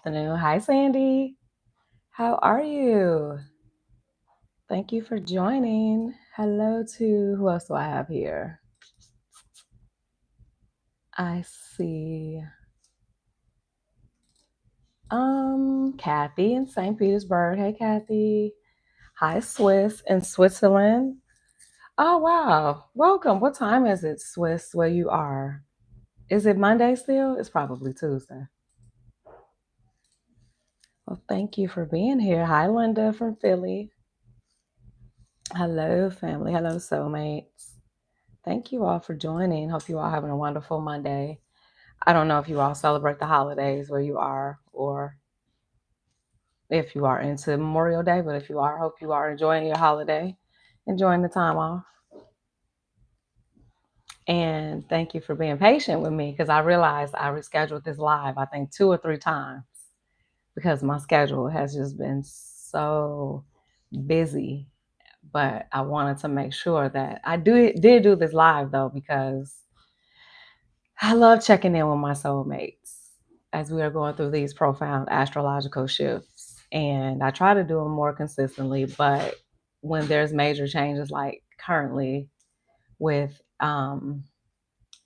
afternoon. Hi, Sandy. How are you? Thank you for joining. Hello to who else do I have here? I see Kathy in St. Petersburg. Hey Kathy. Hi Swiss in Switzerland. Oh wow. Welcome. What time is it, Swiss, where you are? Is it Monday still? It's probably Tuesday. Well, thank you for being here. Hi Linda from Philly. Hello, family. Hello, soulmates. Thank you all for joining. Hope you all having a wonderful Monday. I don't know if you all celebrate the holidays where you are or if you are into Memorial Day, but if you are, hope you are enjoying your holiday, enjoying the time off. And thank you for being patient with me because I realized I rescheduled this live, I think 2 or 3 times because my schedule has just been so busy. But I wanted to make sure that I did do this live though, because I love checking in with my soulmates as we are going through these profound astrological shifts. And I try to do them more consistently, but when there's major changes, like currently with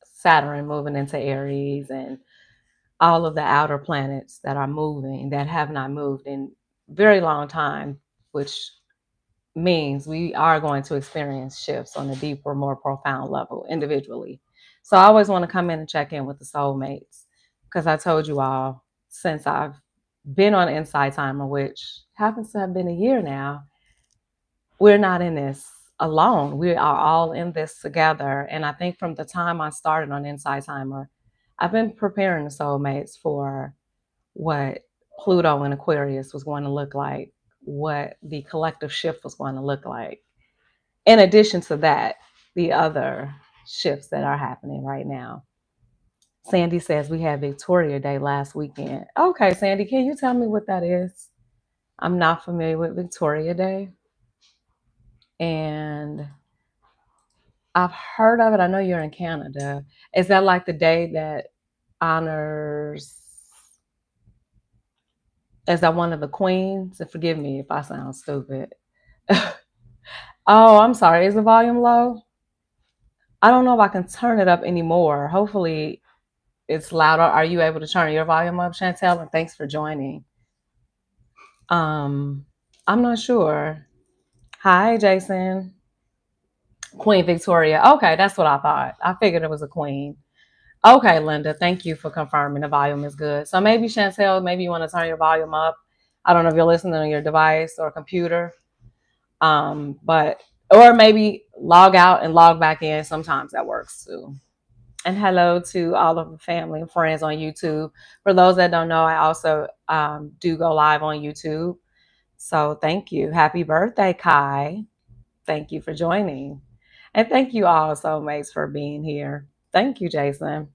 Saturn moving into Aries and all of the outer planets that are moving that have not moved in very long time, which means we are going to experience shifts on a deeper, more profound level individually. So I always want to come in and check in with the soulmates because I told you all since I've been on Insight Timer, which happens to have been a year now, we're not in this alone. We are all in this together. And I think from the time I started on Insight Timer, I've been preparing the soulmates for what Pluto and Aquarius was going to look like, what the collective shift was going to look like. In addition to that, the other shifts that are happening right now. Sandy says we had Victoria Day last weekend. Okay, Sandy, can you tell me what that is? I'm not familiar with Victoria Day. And I've heard of it. I know you're in Canada. Is that like the day that honors, is that one of the queens? And forgive me if I sound stupid. Oh, I'm sorry. Is the volume low? I don't know if I can turn it up anymore. Hopefully it's louder. Are you able to turn your volume up, Chantel? And thanks for joining. Um, I'm not sure. Hi, Jason. Queen Victoria. Okay, that's what I thought. I figured it was a queen. Okay, Linda, thank you for confirming the volume is good. So maybe Chantel, maybe you want to turn your volume up. I don't know if you're listening on your device or computer. But or maybe log out and log back in. Sometimes that works too. And hello to all of the family and friends on YouTube. For those that don't know, I also do go live on YouTube. So thank you. Happy birthday, Kai. Thank you for joining. And thank you all, soulmates, for being here. Thank you, Jason.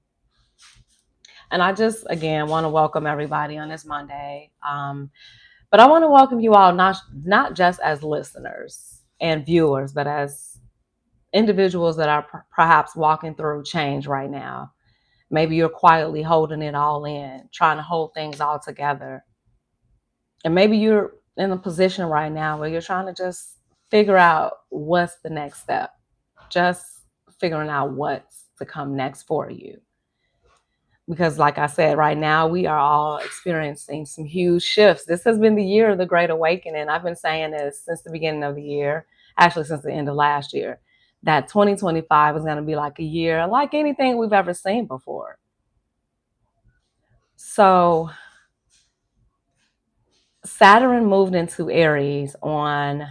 And I just, again, want to welcome everybody on this Monday. But I want to welcome you all, not just as listeners and viewers, but as individuals that are perhaps walking through change right now. Maybe you're quietly holding it all in, trying to hold things all together. And maybe you're in a position right now where you're trying to just figure out what's the next step, just figuring out what's to come next for you. Because, like I said, right now we are all experiencing some huge shifts. This has been the year of the Great Awakening. I've been saying this since the beginning of the year, actually, since the end of last year, that 2025 is going to be like a year like anything we've ever seen before. So, Saturn moved into Aries on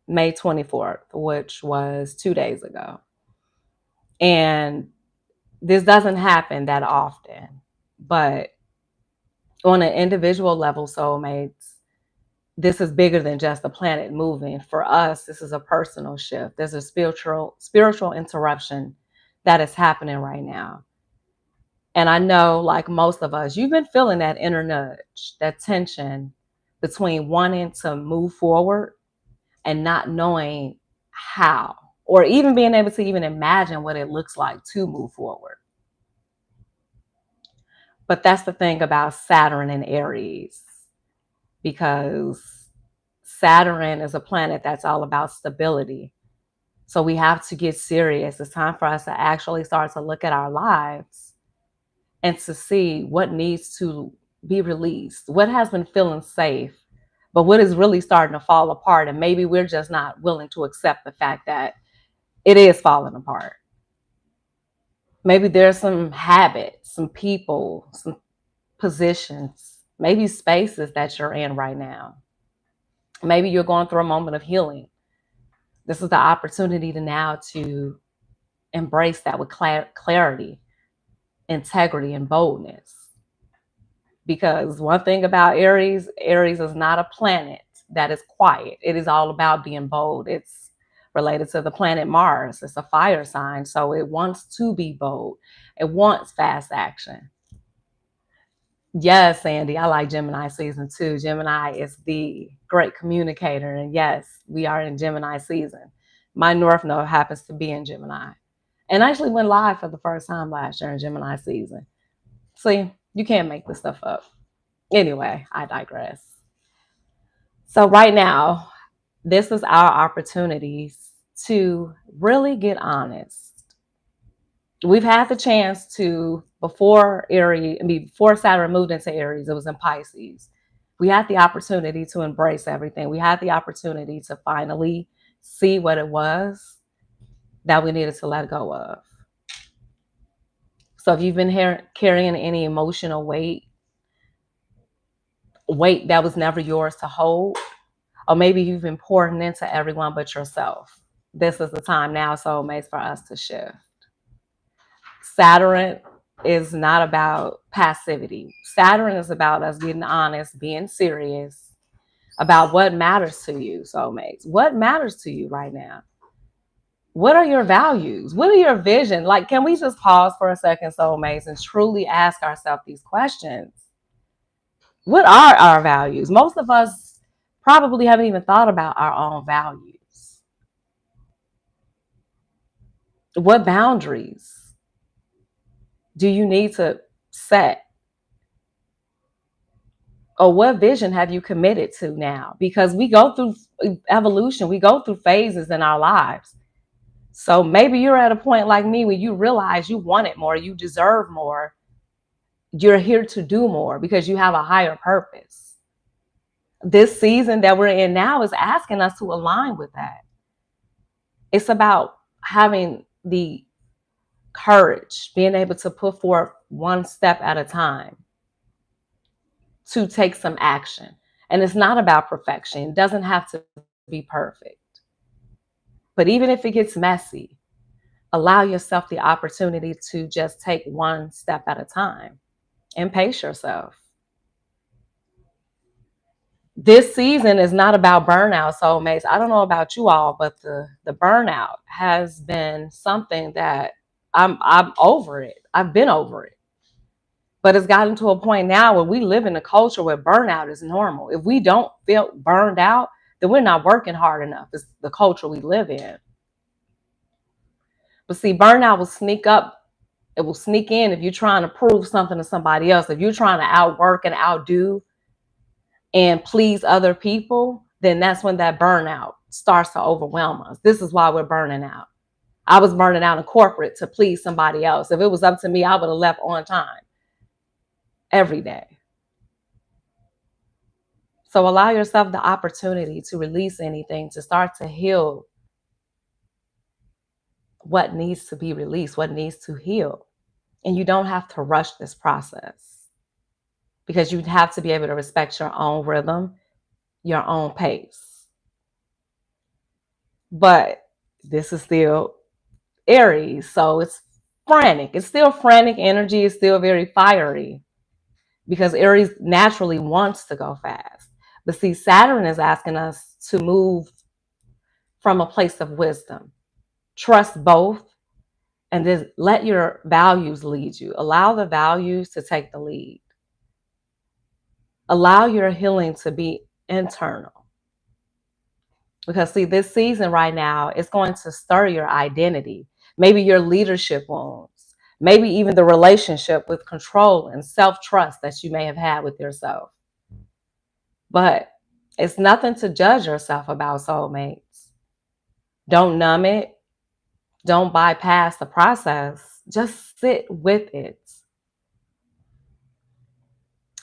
May 24th, which was 2 days ago. And this doesn't happen that often, but on an individual level, soulmates, this is bigger than just the planet moving. For us, this is a personal shift. There's a spiritual interruption that is happening right now. And I know, like most of us, you've been feeling that inner nudge, that tension between wanting to move forward and not knowing how, or even being able to even imagine what it looks like to move forward. But that's the thing about Saturn and Aries, because Saturn is a planet that's all about stability. So we have to get serious. It's time for us to actually start to look at our lives and to see what needs to be released, what has been feeling safe, but what is really starting to fall apart. And maybe we're just not willing to accept the fact that it is falling apart. Maybe there's some habits, some people, some positions, maybe spaces that you're in right now. Maybe you're going through a moment of healing. This is the opportunity to now to embrace that with clarity, integrity, and boldness. Because one thing about Aries, Aries is not a planet that is quiet. It is all about being bold. It's related to the planet Mars. It's a fire sign, so it wants to be bold. It wants fast action. Yes, Sandy, I like Gemini season 2. Gemini is the great communicator. And yes, we are in Gemini season. My North Node happens to be in Gemini. And I actually went live for the first time last year in Gemini season. See, you can't make this stuff up. Anyway, I digress. So right now, this is our opportunities to really get honest. We've had the chance to, before Saturn moved into Aries, it was in Pisces. We had the opportunity to embrace everything. We had the opportunity to finally see what it was that we needed to let go of. So if you've been carrying any emotional weight that was never yours to hold, or maybe you've been pouring into everyone but yourself, this is the time now, soulmates, for us to shift. Saturn is not about passivity. Saturn is about us getting honest, being serious about what matters to you, soulmates. What matters to you right now? What are your values? What are your vision? Like, can we just pause for a second, soulmates, and truly ask ourselves these questions? What are our values? Most of us probably haven't even thought about our own values. What boundaries do you need to set? Or what vision have you committed to now? Because we go through evolution, we go through phases in our lives. So maybe you're at a point like me where you realize you wanted more, you deserve more. You're here to do more because you have a higher purpose. This season that we're in now is asking us to align with that. It's about having the courage, being able to put forth one step at a time to take some action. And it's not about perfection. It doesn't have to be perfect. But even if it gets messy, allow yourself the opportunity to just take one step at a time and pace yourself. This season is not about burnout, soulmates. I don't know about you all, but the burnout has been something that I'm over it. I've been over it. But it's gotten to a point now where we live in a culture where burnout is normal. If we don't feel burned out, then we're not working hard enough. It's the culture we live in. But see, burnout will sneak up. It will sneak in if you're trying to prove something to somebody else. If you're trying to outwork and outdo and please other people, then that's when that burnout starts to overwhelm us. This is why we're burning out. I was burning out in corporate to please somebody else. If it was up to me, I would have left on time every day. So allow yourself the opportunity to release anything, to start to heal what needs to be released, what needs to heal. And you don't have to rush this process because you have to be able to respect your own rhythm, your own pace. But this is still Aries, so it's frantic. It's still frantic energy. It's still very fiery because Aries naturally wants to go fast. But see, Saturn is asking us to move from a place of wisdom. Trust both and then let your values lead you. Allow the values to take the lead. Allow your healing to be internal. Because see, this season right now is going to stir your identity. Maybe your leadership wounds. maybe even the relationship with control and self-trust that you may have had with yourself. But it's nothing to judge yourself about, soulmates. Don't numb it. Don't bypass the process. Just sit with it.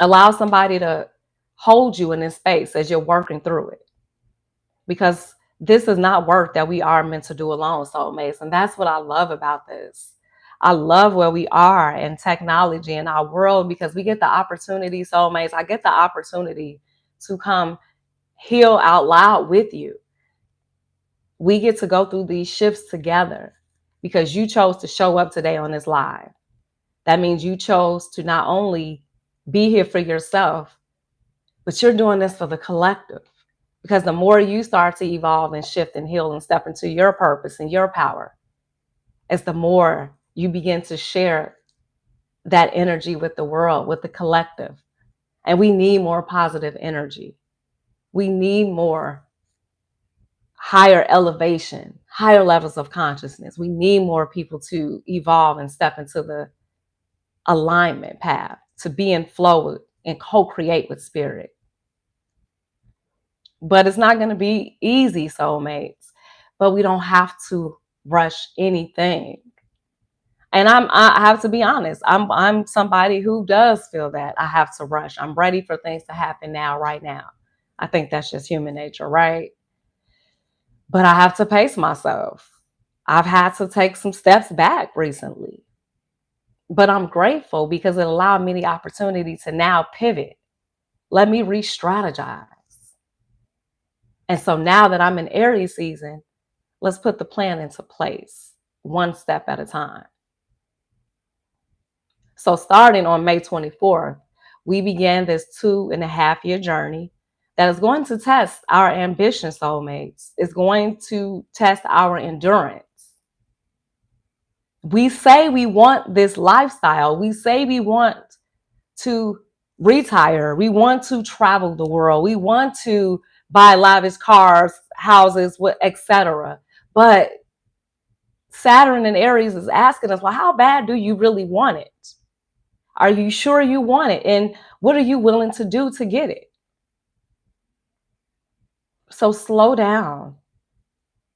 Allow somebody to hold you in this space as you're working through it. Because this is not work that we are meant to do alone, soulmates. And that's what I love about this. I love where we are in technology in our world, because we get the opportunity, soulmates. I get the opportunity to come heal out loud with you. We get to go through these shifts together because you chose to show up today on this live. That means you chose to not only be here for yourself, but you're doing this for the collective. Because the more you start to evolve and shift and heal and step into your purpose and your power, it's the more you begin to share that energy with the world, with the collective. And we need more positive energy. We need more higher elevation, higher levels of consciousness. We need more people to evolve and step into the alignment path, to be in flow and co-create with spirit. But it's not going to be easy, soulmates. But we don't have to rush anything. And I have to be honest. I'm somebody who does feel that I have to rush. I'm ready for things to happen now, right now. I think that's just human nature, right? But I have to pace myself. I've had to take some steps back recently. But I'm grateful because it allowed me the opportunity to now pivot. Let me re-strategize. And so now that I'm in Aries season, let's put the plan into place, one step at a time. So starting on May 24th, we began this 2.5-year journey that is going to test our ambition, soulmates. It's going to test our endurance. We say we want this lifestyle. We say we want to retire. We want to travel the world. We want to buy lavish cars, houses, etc. But Saturn and Aries is asking us, well, how bad do you really want it? Are you sure you want it? And what are you willing to do to get it? So slow down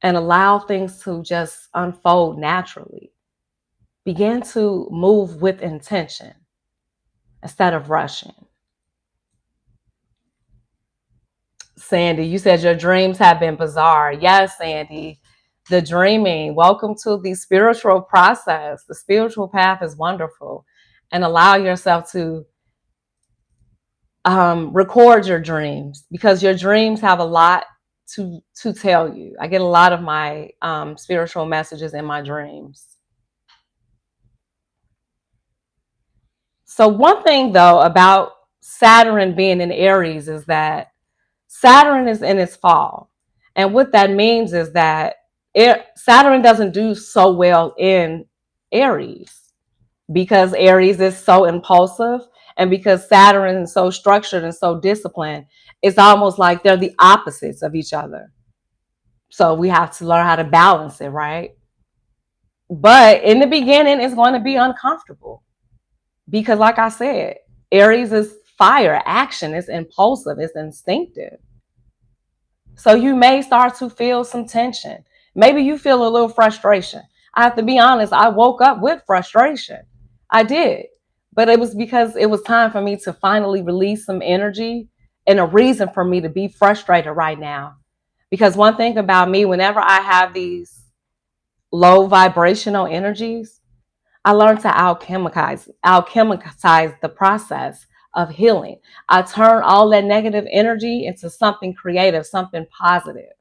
and allow things to just unfold naturally. Begin to move with intention instead of rushing. Sandy, you said your dreams have been bizarre. Yes, Sandy. The dreaming. Welcome to the spiritual process. The spiritual path is wonderful. And allow yourself to record your dreams, because your dreams have a lot to tell you. I get a lot of my spiritual messages in my dreams. So one thing though about Saturn being in Aries is that Saturn is in its fall. And what that means is that Saturn doesn't do so well in Aries, because Aries is so impulsive, and because Saturn is so structured and so disciplined. It's almost like they're the opposites of each other. So we have to learn how to balance it, right? But in the beginning, it's going to be uncomfortable because, like I said, Aries is fire, action, it's impulsive, it's instinctive. So you may start to feel some tension. Maybe you feel a little frustration. I have to be honest, I woke up with frustration. I did. But it was because it was time for me to finally release some energy and a reason for me to be frustrated right now. Because one thing about me, whenever I have these low vibrational energies, I learned to alchemize the process of healing. I turn all that negative energy into something creative, something positive,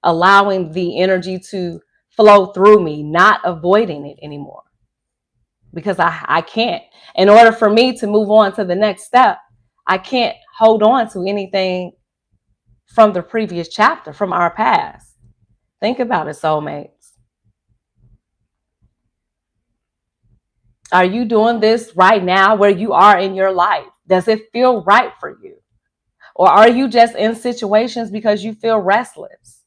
allowing the energy to flow through me, not avoiding it anymore. Because I can't. In order for me to move on to the next step, I can't hold on to anything from the previous chapter, from our past. Think about it, soulmates. Are you doing this right now where you are in your life? Does it feel right for you? Or are you just in situations because you feel restless?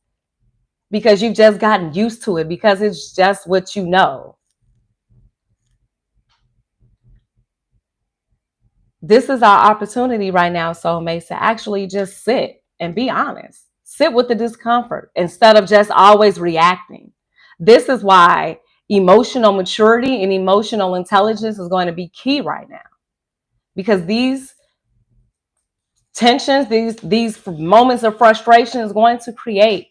Because you've just gotten used to it, because it's just what you know? This is our opportunity right now, soulmates, to actually just sit and be honest. Sit with the discomfort instead of just always reacting. This is why emotional maturity and emotional intelligence is going to be key right now, because these tensions, these moments of frustration is going to create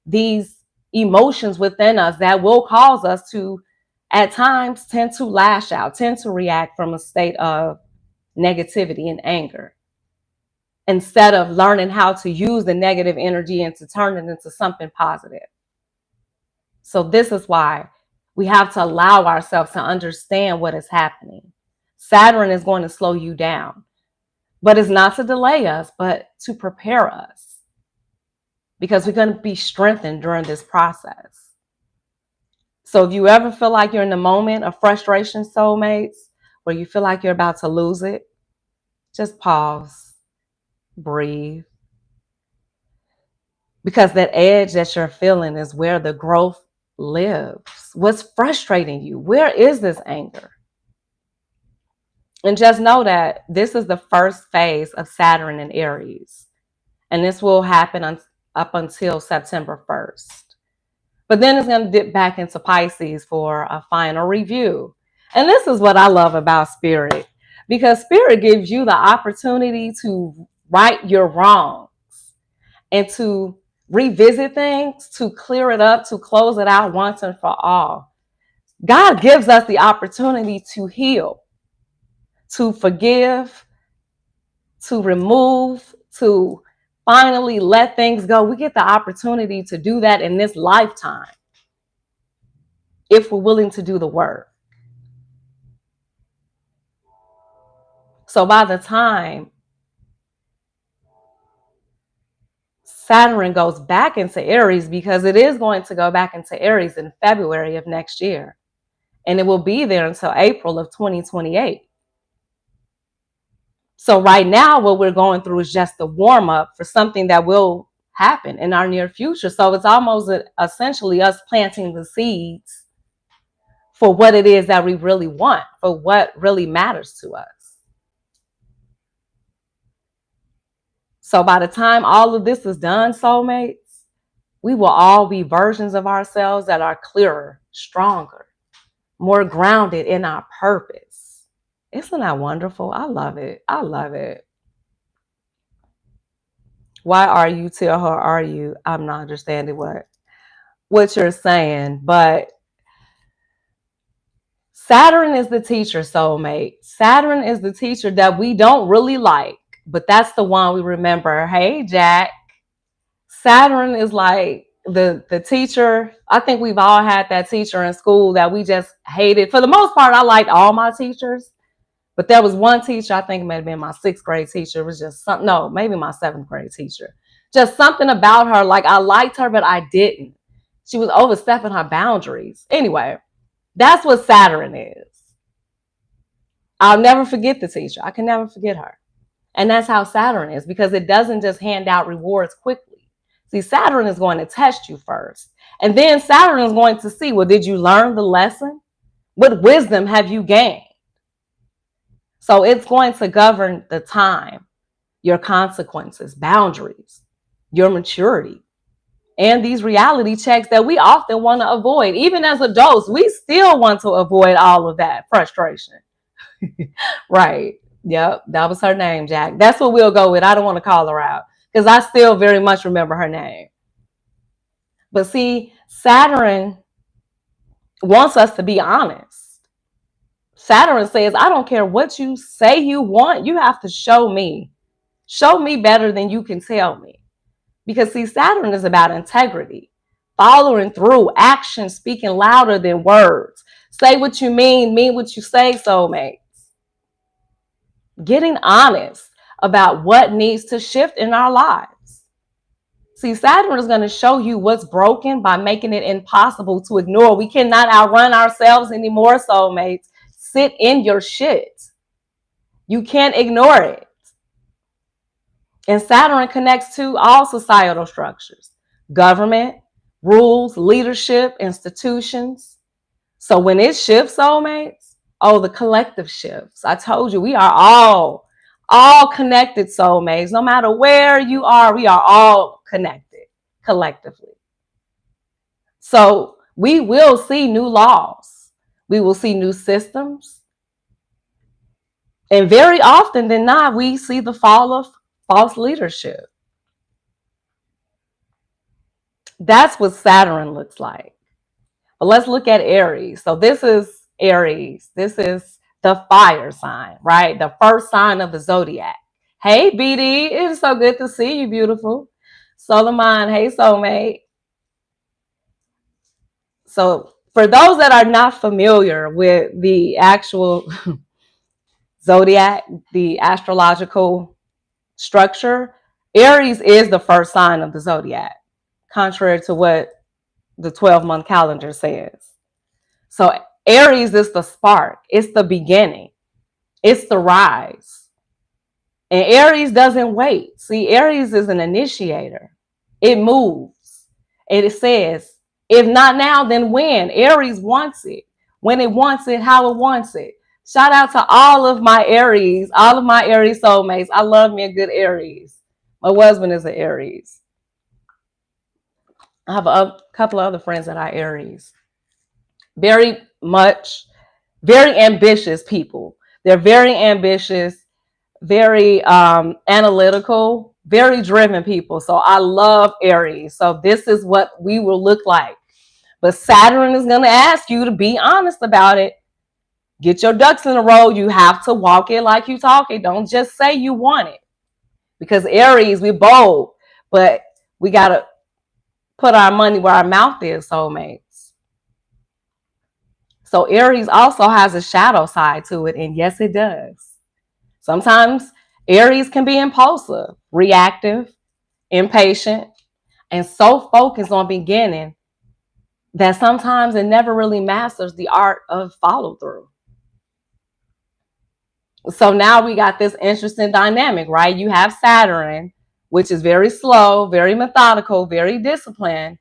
these emotions within us that will cause us to at times tend to lash out, tend to react from a state of negativity and anger, instead of learning how to use the negative energy and to turn it into something positive. So this is why we have to allow ourselves to understand what is happening. Saturn is going to slow you down, but it's not to delay us, but to prepare us, because we're going to be strengthened during this process. So if you ever feel like you're in a moment of frustration, soulmates, where you feel like you're about to lose it, just pause, breathe, because that edge that you're feeling is where the growth lives. What's frustrating you? Where is this anger? And just know that this is the first phase of Saturn in Aries, and this will happen up until September 1st. But then it's going to dip back into Pisces for a final review. And this is what I love about Spirit, because Spirit gives you the opportunity to right your wrongs and to revisit things, to clear it up, to close it out once and for all. God gives us the opportunity to heal, to forgive, to remove, to finally let things go. We get the opportunity to do that in this lifetime if we're willing to do the work. So by the time Saturn goes back into Aries, because it is going to go back into Aries in February of next year, and it will be there until April of 2028. So right now, what we're going through is just the warm up for something that will happen in our near future. So it's almost essentially us planting the seeds for what it is that we really want, for what really matters to us. So by the time all of this is done, soulmates, we will all be versions of ourselves that are clearer, stronger, more grounded in our purpose. Isn't that wonderful? I love it. I love it. Why are you? Tell her, are you? I'm not understanding what you're saying, but Saturn is the teacher, soulmate. Saturn is the teacher that we don't really like, but that's the one we remember. Hey, Jack. Saturn is like the teacher. I think we've all had that teacher in school that we just hated. For the most part, I liked all my teachers, but there was one teacher, I think it might have been my 6th grade teacher. It was just something, no, maybe my 7th grade teacher. Just something about her, like I liked her, but I didn't. She was overstepping her boundaries. Anyway, that's what Saturn is. I'll never forget the teacher. I can never forget her. And that's how Saturn is, because it doesn't just hand out rewards quickly. See, Saturn is going to test you first. And then Saturn is going to see, well, did you learn the lesson? What wisdom have you gained? So it's going to govern the time, your consequences, boundaries, your maturity, and these reality checks that we often want to avoid. Even as adults, we still want to avoid all of that frustration. Right. Yep. That was her name, Jack. That's what we'll go with. I don't want to call her out because I still very much remember her name. But see, Saturn wants us to be honest. Saturn says, I don't care what you say you want. You have to show me. Show me better than you can tell me. Because see, Saturn is about integrity, following through, action speaking louder than words. Say what you mean what you say, soulmates. Getting honest about what needs to shift in our lives. See, Saturn is going to show you what's broken by making it impossible to ignore. We cannot outrun ourselves anymore, soulmates. Sit in your shit. You can't ignore it. And Saturn connects to all societal structures, government, rules, leadership, institutions. So when it shifts, soulmates, oh, the collective shifts. I told you, we are all All connected soulmates. No matter where you are, we are all connected collectively. So we will see new laws. We will see new systems. And very often than not, we see the fall of false leadership. That's what Saturn looks like. But let's look at Aries. So this is Aries. This is the fire sign, right? The first sign of the zodiac. Hey, BD. It is so good to see you, beautiful. Solomon, hey, soulmate. So for those that are not familiar with the actual zodiac, the astrological structure, Aries is the first sign of the zodiac, contrary to what the 12-month calendar says. So Aries is the spark. It's the beginning. It's the rise. And Aries doesn't wait. See, Aries is an initiator. It moves. And it says, if not now, then when? Aries wants it. When it wants it, how it wants it. Shout out to all of my Aries soulmates. I love me a good Aries. My husband is an Aries. I have a couple of other friends that are Aries. Very ambitious people. They're very ambitious, very analytical, very driven people. So I love Aries. So this is what we will look like. But Saturn is going to ask you to be honest about it. Get your ducks in a row. You have to walk it like you talk it. Don't just say you want it. Because Aries, we're bold, but we got to put our money where our mouth is, soulmates. So Aries also has a shadow side to it. And yes, it does. Sometimes Aries can be impulsive, reactive, impatient, and so focused on beginning that sometimes it never really masters the art of follow through. So now we got this interesting dynamic, right? You have Saturn, which is very slow, very methodical, very disciplined,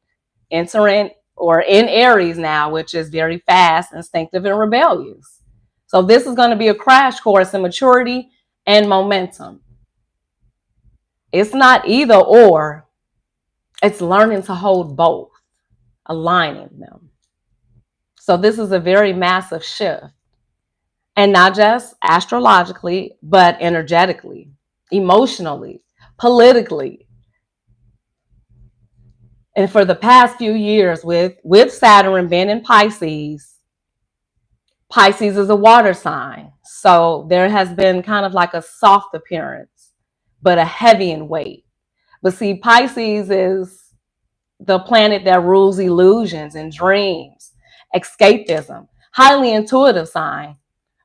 entering or in Aries now, which is very fast, instinctive, and rebellious. So this is going to be a crash course in maturity and momentum. It's not either or. It's learning to hold both, aligning them. So this is a very massive shift. And not just astrologically, but energetically, emotionally, politically. And for the past few years with Saturn being in Pisces, Pisces is a water sign. So there has been kind of like a soft appearance, but a heavy in weight. But see, Pisces is the planet that rules illusions and dreams, escapism, highly intuitive sign,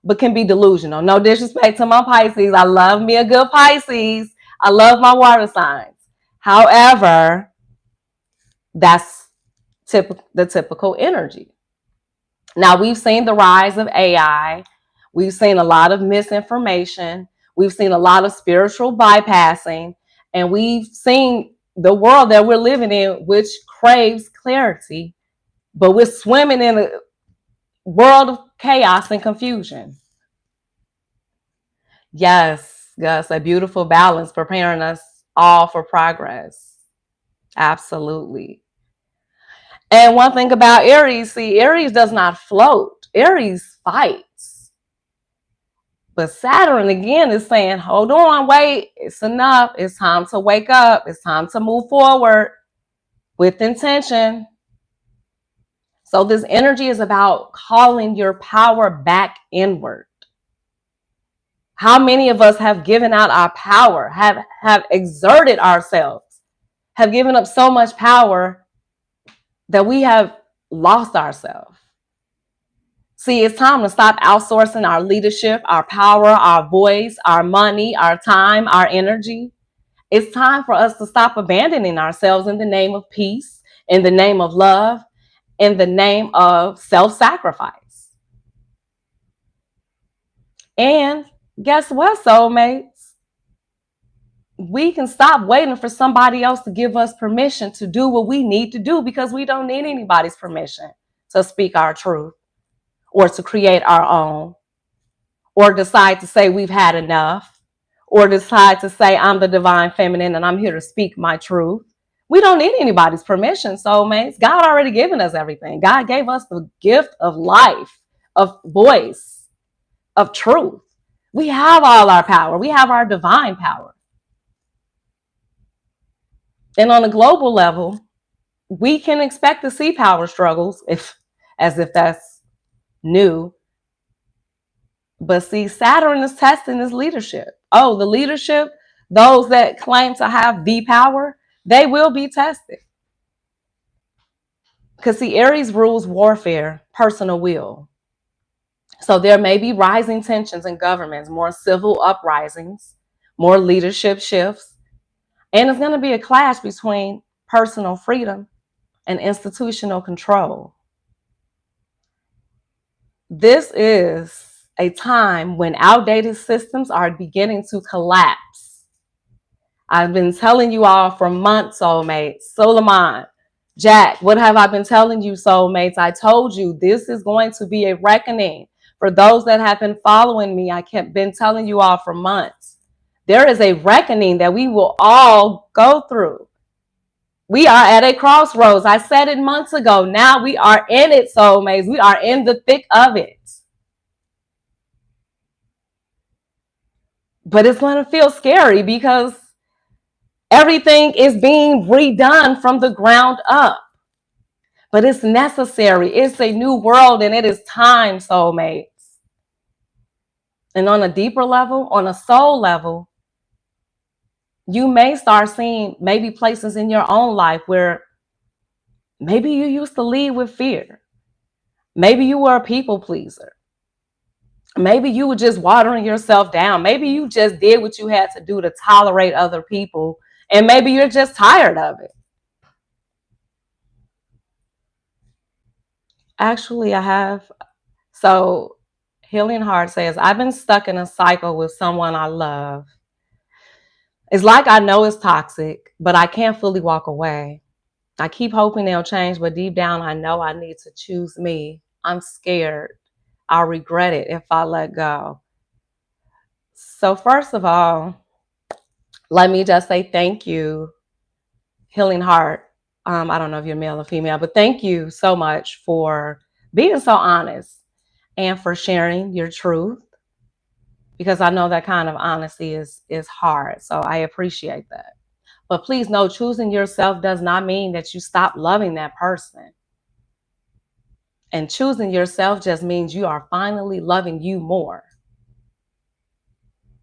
but can be delusional. No disrespect to my Pisces. I love me a good Pisces. I love my water signs. However, that's the typical energy. Now, we've seen the rise of AI. We've seen a lot of misinformation. We've seen a lot of spiritual bypassing. And we've seen the world that we're living in, which craves clarity. But we're swimming in a world of chaos and confusion. Yes, a beautiful balance, preparing us all for progress. Absolutely. And one thing about Aries, see, Aries does not float. Aries fights. But Saturn, again, is saying, hold on, wait, it's enough. It's time to wake up. It's time to move forward with intention. So this energy is about calling your power back inward. How many of us have given out our power, have exerted ourselves, have given up so much power that we have lost ourselves? See, it's time to stop outsourcing our leadership, our power, our voice, our money, our time, our energy. It's time for us to stop abandoning ourselves in the name of peace, in the name of love, in the name of self-sacrifice. And guess what, soulmates? We can stop waiting for somebody else to give us permission to do what we need to do, because we don't need anybody's permission to speak our truth or to create our own or decide to say we've had enough or decide to say, I'm the divine feminine and I'm here to speak my truth. We don't need anybody's permission, soulmates. God already given us everything. God gave us the gift of life, of voice, of truth. We have all our power. We have our divine power. And on a global level, we can expect to see power struggles as if that's new. But see, Saturn is testing this leadership. Oh, the leadership, those that claim to have the power, they will be tested. Because see, Aries rules warfare, personal will. So there may be rising tensions in governments, more civil uprisings, more leadership shifts, and it's going to be a clash between personal freedom and institutional control. This is a time when outdated systems are beginning to collapse. I've been telling you all for months, soulmates. Solomon, Jack, what have I been telling you, soulmates? I told you this is going to be a reckoning. For those that have been following me, I kept been telling you all for months. There is a reckoning that we will all go through. We are at a crossroads. I said it months ago. Now we are in it, soulmates. We are in the thick of it. But it's going to feel scary because everything is being redone from the ground up. But it's necessary. It's a new world and it is time, soulmates. And on a deeper level, on a soul level, you may start seeing maybe places in your own life where maybe you used to lead with fear. Maybe you were a people pleaser. Maybe you were just watering yourself down. Maybe you just did what you had to do to tolerate other people. And maybe you're just tired of it. Actually, I have. So, Healing Heart says, I've been stuck in a cycle with someone I love. It's like I know it's toxic, but I can't fully walk away. I keep hoping they'll change, but deep down, I know I need to choose me. I'm scared. I'll regret it if I let go. So, first of all, let me just say thank you, Healing Heart. I don't know if you're male or female, but thank you so much for being so honest and for sharing your truth, because I know that kind of honesty is hard. So I appreciate that. But please know, choosing yourself does not mean that you stop loving that person. And choosing yourself just means you are finally loving you more.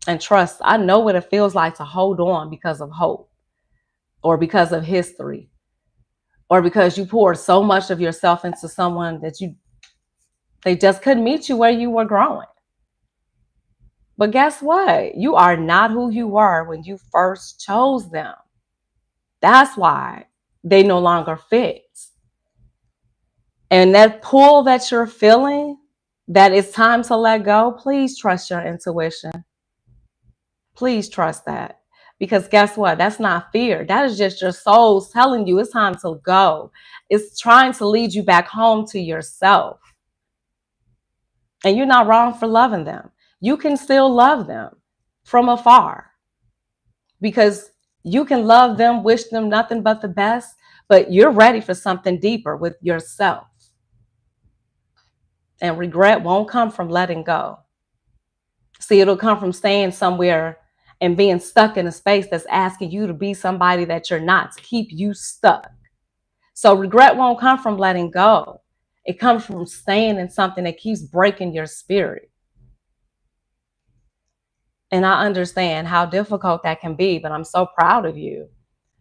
And trust, I know what it feels like to hold on because of hope, or because of history, or because you poured so much of yourself into someone that they just couldn't meet you where you were growing. But guess what? You are not who you were when you first chose them. That's why they no longer fit. And that pull that you're feeling, that it's time to let go, please trust your intuition. Please trust that. Because guess what? That's not fear. That is just your soul telling you it's time to go. It's trying to lead you back home to yourself. And you're not wrong for loving them. You can still love them from afar, because you can love them, wish them nothing but the best, but you're ready for something deeper with yourself. And regret won't come from letting go. See, it'll come from staying somewhere and being stuck in a space that's asking you to be somebody that you're not, to keep you stuck. So regret won't come from letting go. It comes from staying in something that keeps breaking your spirit. And I understand how difficult that can be, but I'm so proud of you.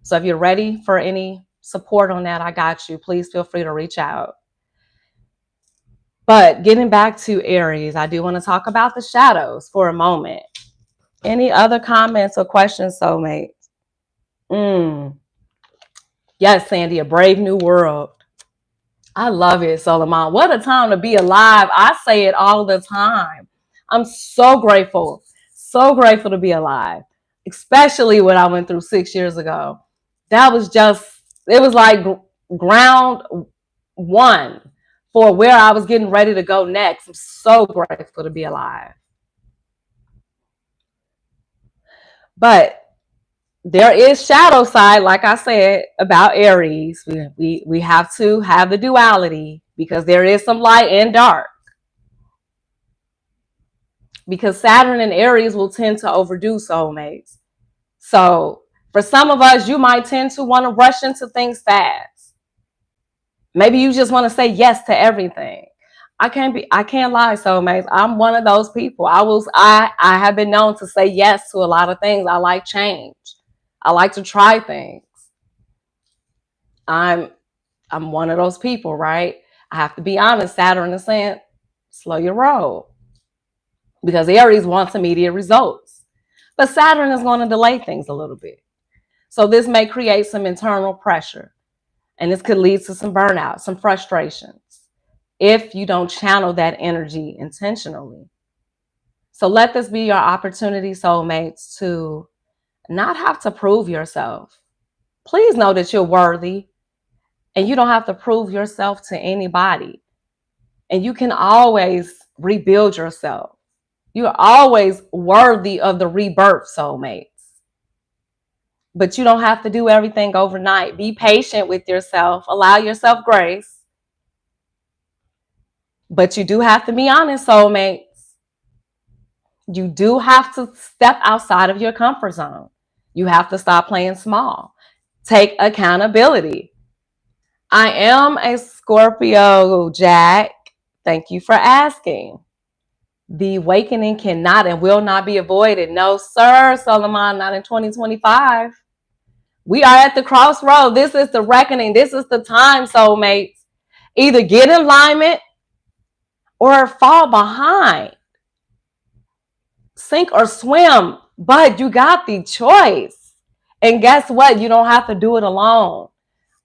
So if you're ready for any support on that, I got you. Please feel free to reach out. But getting back to Aries, I do want to talk about the shadows for a moment. Any other comments or questions, soulmates? Yes, Sandy, a brave new world. I love it, Solomon. What a time to be alive. I say it all the time. I'm so grateful to be alive, especially what I went through 6 years ago. That was it was like ground one for where I was getting ready to go next. I'm so grateful to be alive. But there is shadow side, like I said, about Aries. We have to have the duality because there is some light and dark. Because Saturn and Aries will tend to overdo soulmates. So for some of us, you might tend to want to rush into things fast. Maybe you just want to say yes to everything. I can't lie, soulmates. I'm one of those people. I have been known to say yes to a lot of things. I like change. I like to try things. I'm one of those people, right? I have to be honest. Saturn is saying, slow your roll. Because Aries wants immediate results. But Saturn is going to delay things a little bit. So this may create some internal pressure. And this could lead to some burnout, some frustrations, if you don't channel that energy intentionally. So let this be your opportunity, soulmates, to not have to prove yourself. Please know that you're worthy and you don't have to prove yourself to anybody. And you can always rebuild yourself. You're always worthy of the rebirth, soulmates. But you don't have to do everything overnight. Be patient with yourself. Allow yourself grace. But you do have to be honest, soulmates. You do have to step outside of your comfort zone. You have to stop playing small. Take accountability. I am a Scorpio, Jack. Thank you for asking. The awakening cannot and will not be avoided. No, sir, Solomon, not in 2025. We are at the crossroad. This is the reckoning. This is the time, soulmates. Either get in alignment or fall behind. Sink or swim, but you got the choice. And guess what? You don't have to do it alone.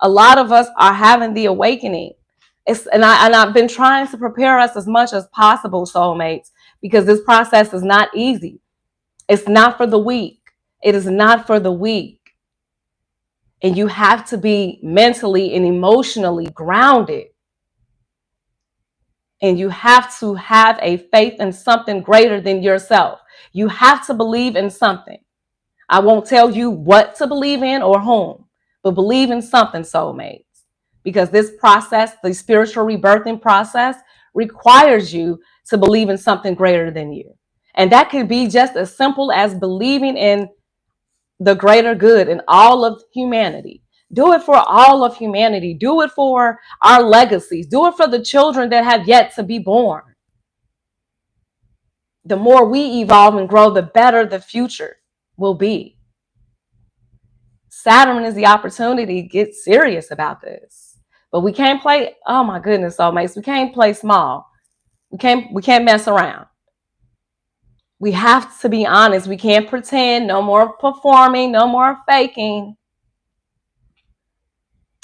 A lot of us are having the awakening. I've been trying to prepare us as much as possible, soulmates, because this process is not easy. It's not for the weak. It is not for the weak. And you have to be mentally and emotionally grounded. And you have to have a faith in something greater than yourself. You have to believe in something. I won't tell you what to believe in or whom, but believe in something, soulmates. Because this process, the spiritual rebirthing process, requires you to believe in something greater than you. And that could be just as simple as believing in the greater good in all of humanity. Do it for all of humanity. Do it for our legacies. Do it for the children that have yet to be born. The more we evolve and grow, the better the future will be. Saturn is the opportunity to get serious about this. But we can't play, oh my goodness, soulmates, we can't play small. We can't mess around. We have to be honest. We can't pretend. No more performing, no more faking.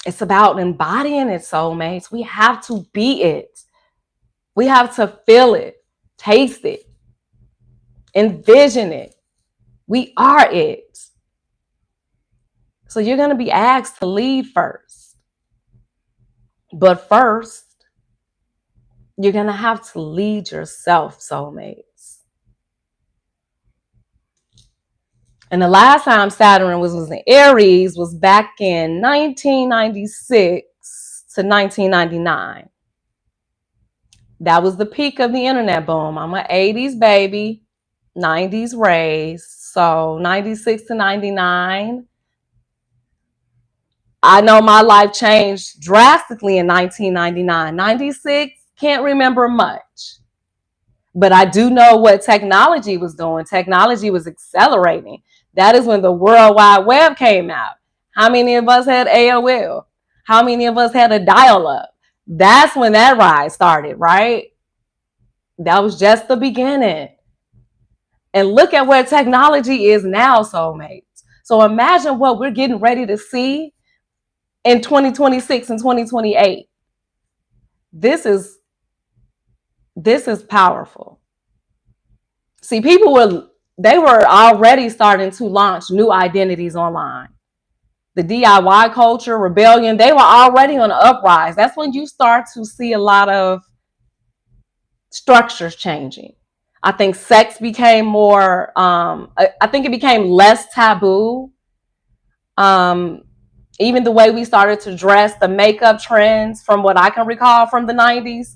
It's about embodying it, soulmates. We have to be it. We have to feel it, taste it, envision it. We are it. So you're going to be asked to lead first. But first, you're going to have to lead yourself, soulmates. And the last time Saturn was in Aries was back in 1996 to 1999. That was the peak of the internet boom. I'm an 80s baby, 90s raised. So 96 to 99. I know my life changed drastically in 1999. 96, can't remember much. But I do know what technology was doing. Technology was accelerating. That is when the World Wide Web came out. How many of us had AOL? How many of us had a dial-up? That's when that ride started, right? That was just the beginning. And look at where technology is now, soulmates. So imagine what we're getting ready to see in 2026 and 2028. This is powerful. See, people were already starting to launch new identities online. The DIY culture, rebellion, they were already on the uprise. That's when you start to see a lot of structures changing. I think sex became more, I think it became less taboo. Um, Even the way we started to dress, the makeup trends from what I can recall from the 90s.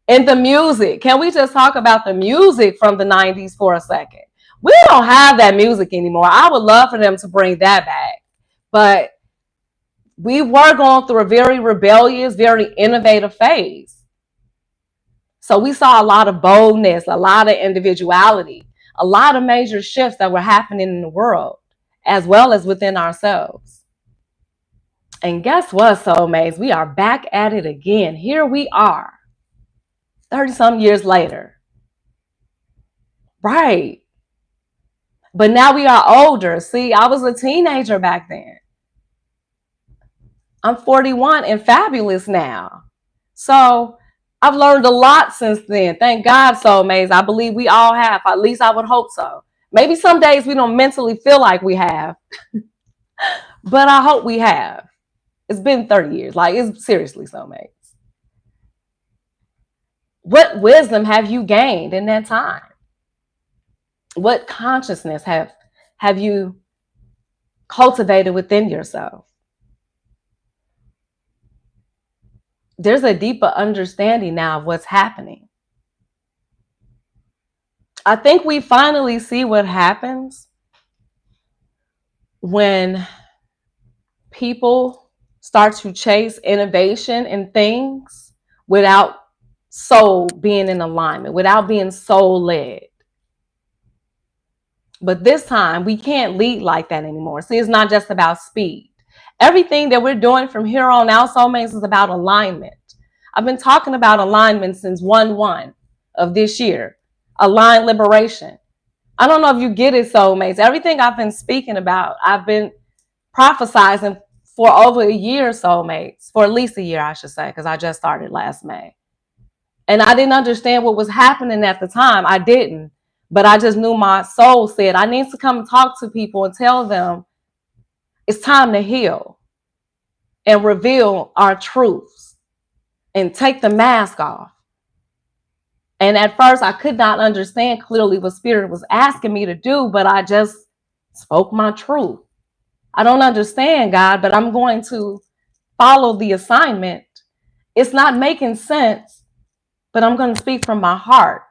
And the music. Can we just talk about the music from the 90s for a second? We don't have that music anymore. I would love for them to bring that back. But we were going through a very rebellious, very innovative phase. So we saw a lot of boldness, a lot of individuality, a lot of major shifts that were happening in the world, as well as within ourselves. And guess what, soulmates? We are back at it again. Here we are, 30 some years later. Right. But now we are older. See, I was a teenager back then. I'm 41 and fabulous now. So I've learned a lot since then. Thank God, soulmates. I believe we all have. At least I would hope so. Maybe some days we don't mentally feel like we have, but I hope we have. It's been 30 years. Like, it's seriously, soulmates. What wisdom have you gained in that time? What consciousness have you cultivated within yourself? There's a deeper understanding now of what's happening. I think we finally see what happens when people start to chase innovation in things without soul being in alignment, without being soul led. But this time we can't lead like that anymore. See, it's not just about speed. Everything that we're doing from here on out, soulmates, is about alignment. I've been talking about alignment since 1/1 of this year. Aligned liberation. I don't know if you get it, soulmates. Everything I've been speaking about, I've been prophesizing for over a year, soulmates. For at least a year, I should say, because I just started last May. And I didn't understand what was happening at the time. I didn't. But I just knew my soul said, I need to come and talk to people and tell them it's time to heal and reveal our truths and take the mask off. And at first, I could not understand clearly what Spirit was asking me to do, but I just spoke my truth. I don't understand, God, but I'm going to follow the assignment. It's not making sense, but I'm going to speak from my heart.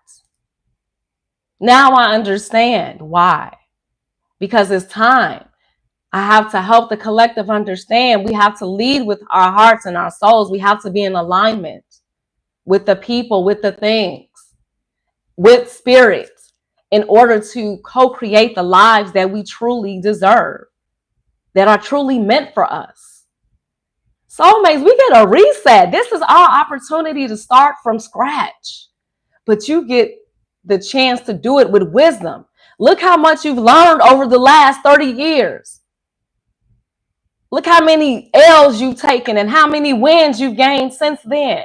Now I understand why. Because it's time. I have to help the collective understand. We have to lead with our hearts and our souls. We have to be in alignment with the people, with the things, with spirit, in order to co-create the lives that we truly deserve, that are truly meant for us. Soulmates, we get a reset. This is our opportunity to start from scratch. But you get the chance to do it with wisdom. Look how much you've learned over the last 30 years. Look how many L's you've taken and how many wins you've gained since then.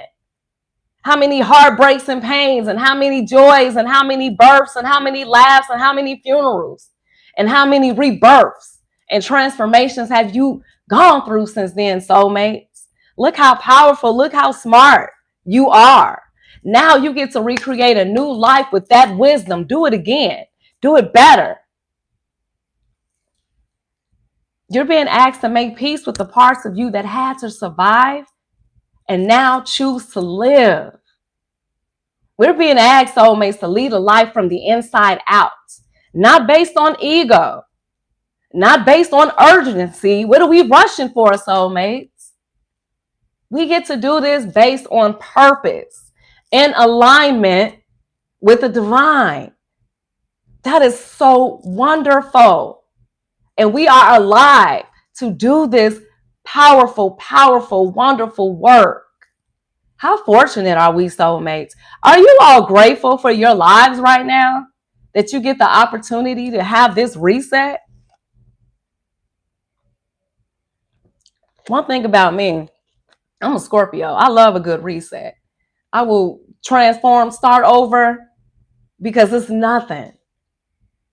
How many heartbreaks and pains and how many joys and how many births and how many laughs and how many funerals and how many rebirths and transformations have you gone through since then, soulmates? Look how powerful, look how smart you are. Now you get to recreate a new life with that wisdom. Do it again. Do it better. You're being asked to make peace with the parts of you that had to survive and now choose to live. We're being asked, soulmates, to lead a life from the inside out, not based on ego, not based on urgency. What are we rushing for, soulmates? We get to do this based on purpose, in alignment with the divine. That is so wonderful. And we are alive to do this powerful, powerful, wonderful work. How fortunate are we, soulmates? Are you all grateful for your lives right now? That you get the opportunity to have this reset? One thing about me, I'm a Scorpio. I love a good reset. I will transform, start over, because it's nothing.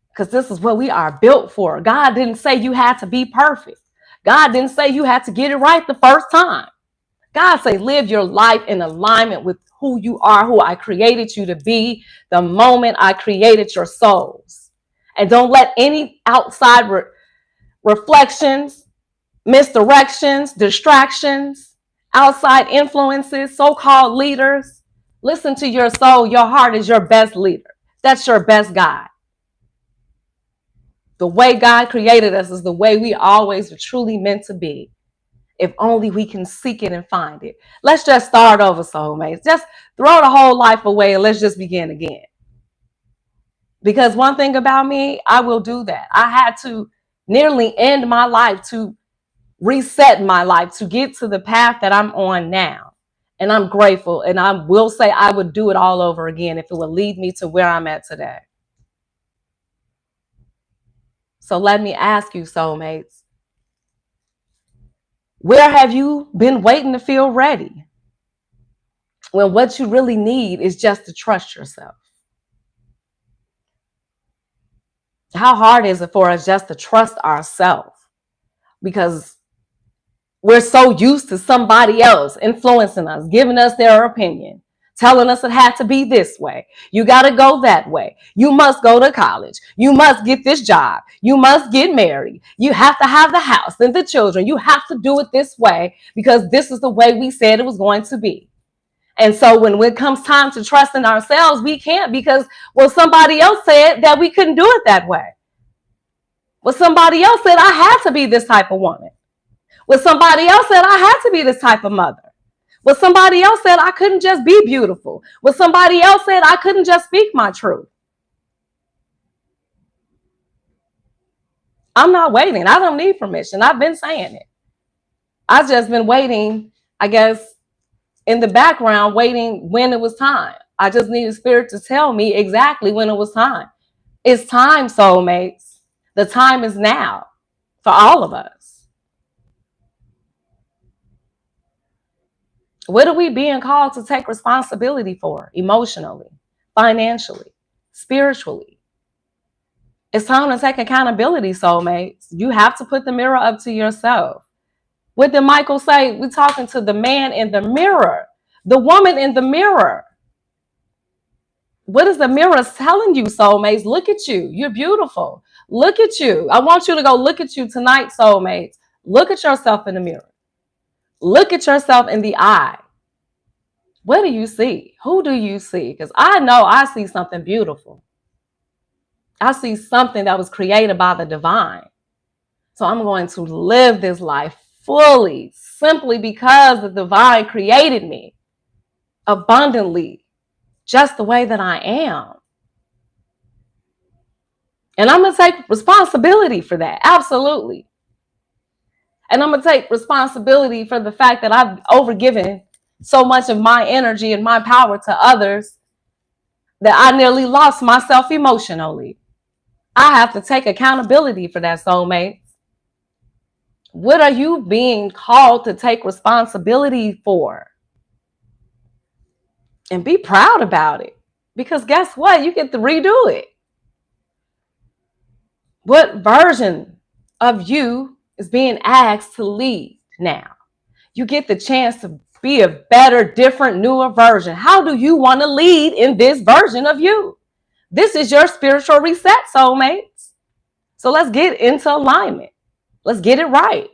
Because this is what we are built for. God didn't say you had to be perfect. God didn't say you had to get it right the first time. God said live your life in alignment with who you are, who I created you to be the moment I created your souls. And don't let any outside reflections, misdirections, distractions, outside influences, so-called leaders. Listen to your soul. Your heart is your best leader. That's your best guide. The way God created us is the way we always were truly meant to be. If only we can seek it and find it. Let's just start over, soulmates. Just throw the whole life away and let's just begin again. Because one thing about me, I will do that. I had to nearly end my life to reset my life to get to the path that I'm on now. And I'm grateful. And I will say I would do it all over again if it would lead me to where I'm at today. So let me ask you, soulmates, where have you been waiting to feel ready? When what you really need is just to trust yourself. How hard is it for us just to trust ourselves? Because we're so used to somebody else influencing us, giving us their opinion, telling us it had to be this way. You got to go that way. You must go to college. You must get this job. You must get married. You have to have the house and the children. You have to do it this way because this is the way we said it was going to be. And so when it comes time to trust in ourselves, we can't because, well, somebody else said that we couldn't do it that way. Well, somebody else said I had to be this type of woman. Well, somebody else said I had to be this type of mother. Well, somebody else said I couldn't just be beautiful. Well, somebody else said I couldn't just speak my truth. I'm not waiting. I don't need permission. I've been saying it. I've just been waiting, I guess, in the background, waiting when it was time. I just needed spirit to tell me exactly when it was time. It's time, soulmates. The time is now for all of us. What are we being called to take responsibility for emotionally, financially, spiritually? It's time to take accountability, soulmates. You have to put the mirror up to yourself. What did Michael say? We're talking to the man in the mirror, the woman in the mirror. What is the mirror telling you, soulmates? Look at you. You're beautiful. Look at you. I want you to go look at you tonight, soulmates. Look at yourself in the mirror. Look at yourself in the eye. What do you see? Who do you see? Because I know I see something beautiful. I see something that was created by the divine. So I'm going to live this life fully, simply because the divine created me abundantly, just the way that I am. And I'm going to take responsibility for that. Absolutely. And I'm going to take responsibility for the fact that I've overgiven so much of my energy and my power to others that I nearly lost myself emotionally. I have to take accountability for that, soulmates. What are you being called to take responsibility for? And be proud about it. Because guess what? You get to redo it. What version of you is being asked to lead now? You get the chance to be a better, different, newer version. How do you want to lead in this version of you? This is your spiritual reset, soulmates. So let's get into alignment. Let's get it right.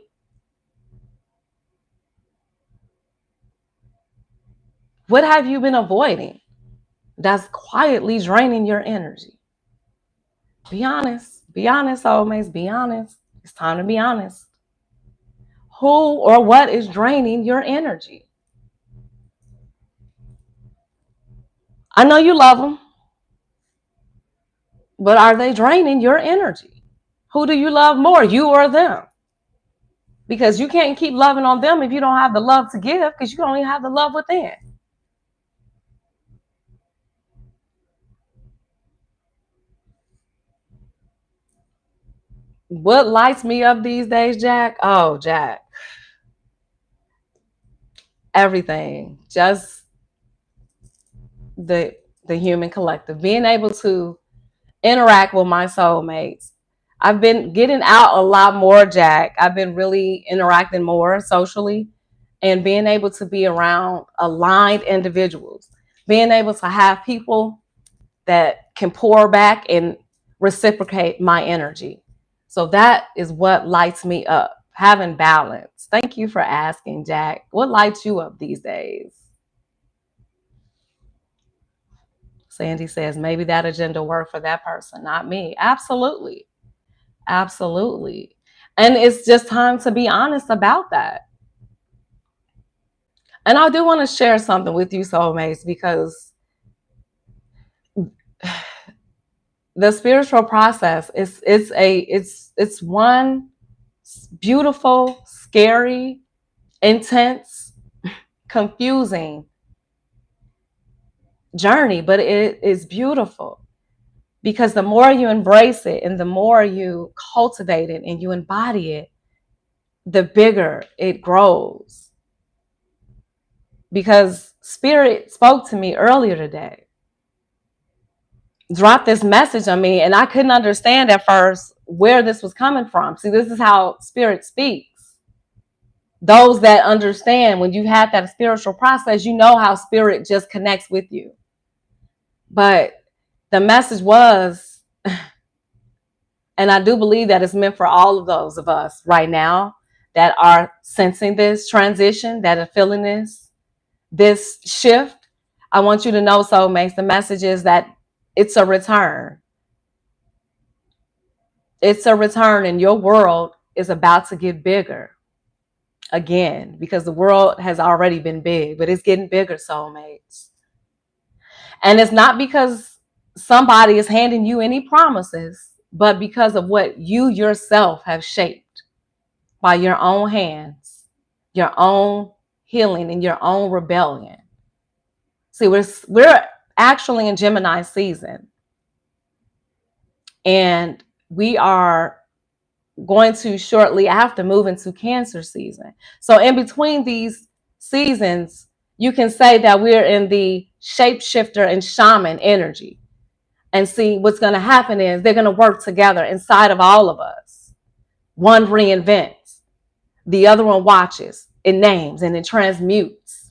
What have you been avoiding that's quietly draining your energy? Be honest. Be honest, soulmates. Be honest. It's time to be honest. Who or what is draining your energy? I know you love them, but are they draining your energy? Who do you love more, you or them? Because you can't keep loving on them if you don't have the love to give, because you don't even have the love within. What lights me up these days, Jack? Oh, Jack. Everything. Just the human collective. Being able to interact with my soulmates. I've been getting out a lot more, Jack. I've been really interacting more socially and being able to be around aligned individuals. being able to have people that can pour back and reciprocate my energy. So that is what lights me up, having balance. Thank you for asking, Jack. What lights you up these days? Sandy says, maybe that agenda worked for that person, not me. Absolutely. Absolutely. And it's just time to be honest about that. And I do want to share something with you, soulmates, because the spiritual process is it's one beautiful, scary, intense, confusing journey, but it is beautiful because the more you embrace it and the more you cultivate it and you embody it, the bigger it grows. Because Spirit spoke to me earlier today, dropped this message on me, and I couldn't understand at first where this was coming from. See, this is how Spirit speaks. Those that understand, when you've had that spiritual process, you know how Spirit just connects with you. But the message was, and I do believe that it's meant for all of those of us right now that are sensing this transition, that are feeling this shift. I want you to know, soulmates, the message is that it's a return. It's a return, and your world is about to get bigger again, because the world has already been big, but it's getting bigger, soulmates. And it's not because somebody is handing you any promises, but because of what you yourself have shaped by your own hands, your own healing, and your own rebellion. See, we're actually in Gemini season, and we are going to shortly after move into Cancer season. So in between these seasons, you can say that we're in the shapeshifter and shaman energy. And see, what's going to happen is they're going to work together inside of all of us. One reinvents, the other one watches, it names, and it transmutes.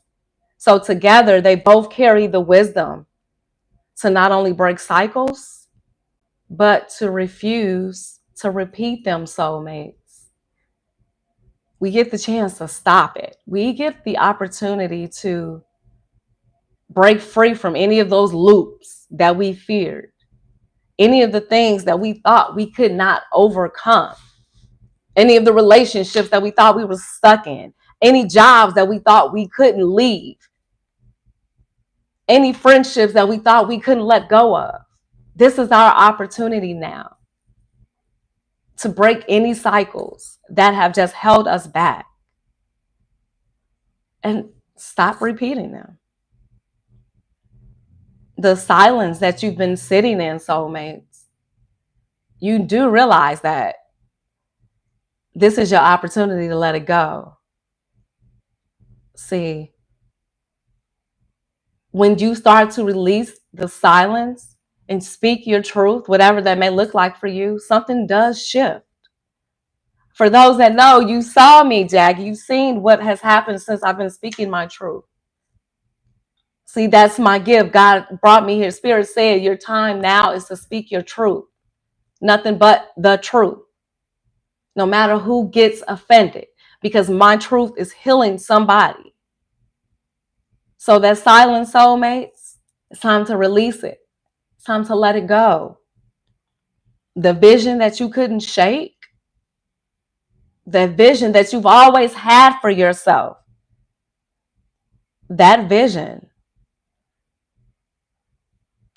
So together, they both carry the wisdom to not only break cycles, but to refuse to repeat them, soulmates. We get the chance to stop it. We get the opportunity to break free from any of those loops that we feared, any of the things that we thought we could not overcome, any of the relationships that we thought we were stuck in, any jobs that we thought we couldn't leave, any friendships that we thought we couldn't let go of. This is our opportunity now to break any cycles that have just held us back and stop repeating them. The silence that you've been sitting in, soulmates, you do realize that this is your opportunity to let it go. See, when you start to release the silence and speak your truth, whatever that may look like for you, something does shift. For those that know, you saw me, Jack. You've seen what has happened since I've been speaking my truth. See, that's my gift. God brought me here. Spirit said, your time now is to speak your truth. Nothing but the truth. No matter who gets offended, because my truth is healing somebody. So that silence, soulmates, it's time to release it. It's time to let it go. The vision that you couldn't shake, the vision that you've always had for yourself, that vision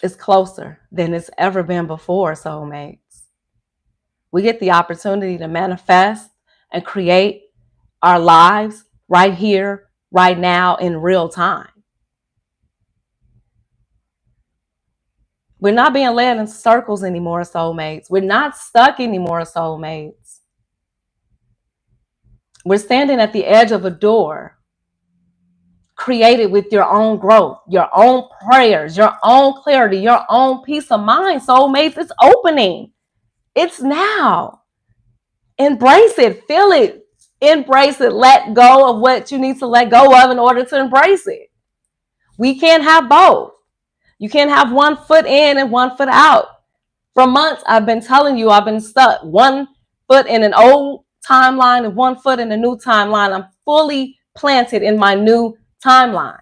is closer than it's ever been before, soulmates. We get the opportunity to manifest and create our lives right here, right now, in real time. We're not being led in circles anymore, soulmates. We're not stuck anymore, soulmates. We're standing at the edge of a door created with your own growth, your own prayers, your own clarity, your own peace of mind, soulmates. It's opening. It's now. Embrace it. Feel it. Embrace it. Let go of what you need to let go of in order to embrace it. We can't have both. You can't have one foot in and one foot out. For months, I've been telling you, I've been stuck. One foot in an old timeline and one foot in a new timeline. I'm fully planted in my new timeline.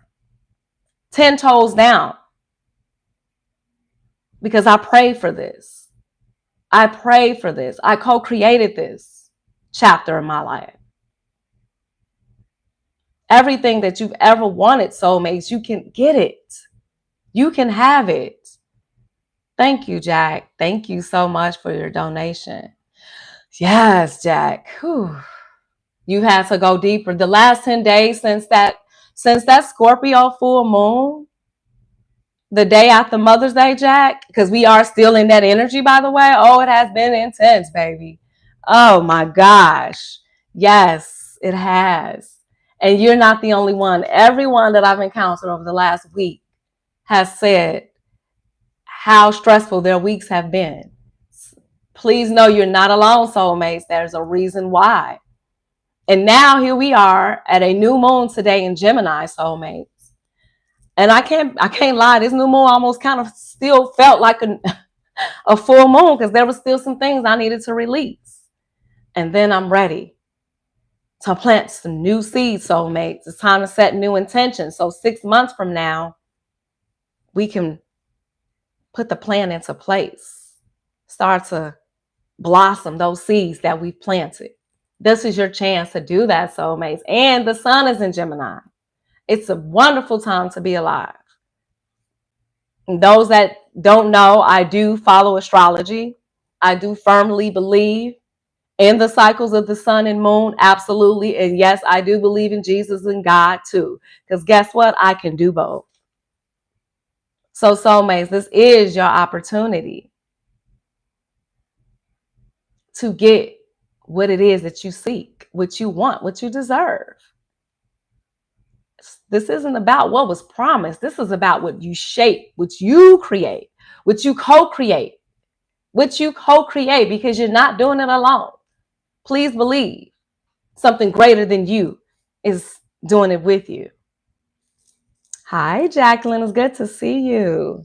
10 toes down. Because I prayed for this. I prayed for this. I co-created this chapter in my life. Everything that you've ever wanted, soulmates, you can get it. You can have it. Thank you, Jack. Thank you so much for your donation. Yes, Jack. Whew. You had to go deeper. The last 10 days since that Scorpio full moon, the day after Mother's Day, Jack, because we are still in that energy, by the way. Oh, it has been intense, baby. Oh my gosh. Yes, it has. And you're not the only one. Everyone that I've encountered over the last week has said how stressful their weeks have been. Please know you're not alone, soulmates. There's a reason why. And now here we are at a new moon today in Gemini, soulmates. And I can't lie, this new moon almost kind of still felt like a full moon because there was still some things I needed to release. And then I'm ready to plant some new seeds, soulmates. It's time to set new intentions. So 6 months from now, we can put the plan into place. Start to blossom those seeds that we've planted. This is your chance to do that, soulmates. And the sun is in Gemini. It's a wonderful time to be alive. And those that don't know, I do follow astrology. I do firmly believe in the cycles of the sun and moon. Absolutely. And yes, I do believe in Jesus and God too. Because guess what? I can do both. So soulmates, this is your opportunity to get what it is that you seek, what you want, what you deserve. This isn't about what was promised. This is about what you shape, what you create, what you co-create, because you're not doing it alone. Please believe something greater than you is doing it with you. Hi, Jacqueline. It's good to see you.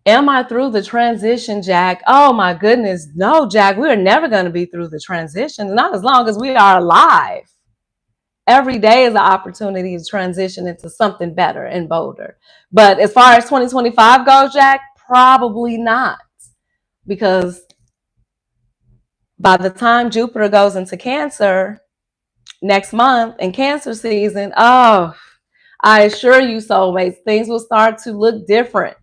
Am I through the transition, Jack? Oh my goodness. No, Jack, we are never going to be through the transition. Not as long as we are alive. Every day is an opportunity to transition into something better and bolder. But as far as 2025 goes, Jack, probably not. Because by the time Jupiter goes into Cancer next month in Cancer season, oh, I assure you, soulmates, things will start to look different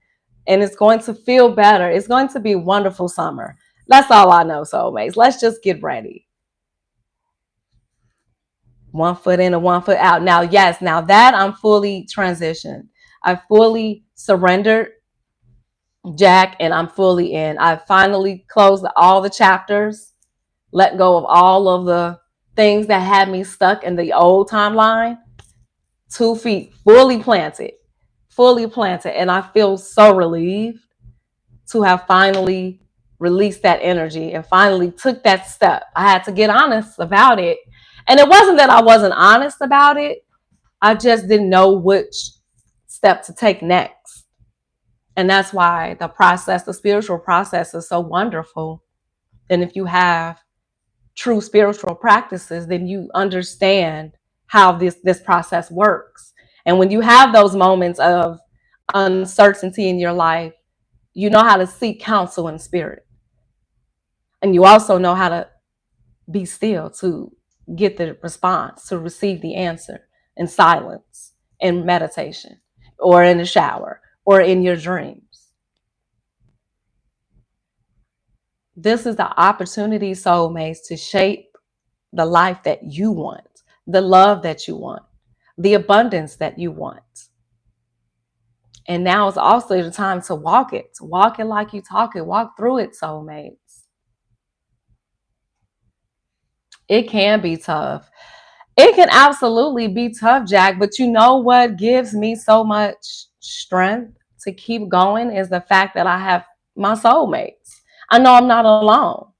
and it's going to feel better. It's going to be a wonderful summer. That's all I know, soulmates. Let's just get ready. 1 foot in and 1 foot out. Now, yes, now that I'm fully transitioned. I fully surrendered, Jack, and I'm fully in. I finally closed all the chapters, let go of all of the things that had me stuck in the old timeline. 2 feet fully planted. And I feel so relieved to have finally released that energy and finally took that step. I had to get honest about it. And it wasn't that I wasn't honest about it. I just didn't know which step to take next. And that's why the process, the spiritual process, is so wonderful. And if you have true spiritual practices, then you understand how this process works. And when you have those moments of uncertainty in your life, you know how to seek counsel in spirit. And you also know how to be still to get the response, to receive the answer in silence, in meditation, or in the shower, or in your dreams. This is the opportunity, soulmates, to shape the life that you want, the love that you want, the abundance that you want. And now is also the time to walk it like you talk it, walk through it, soulmates. It can be tough. It can absolutely be tough, Jack. But you know what gives me so much strength to keep going is the fact that I have my soulmates. I know I'm not alone.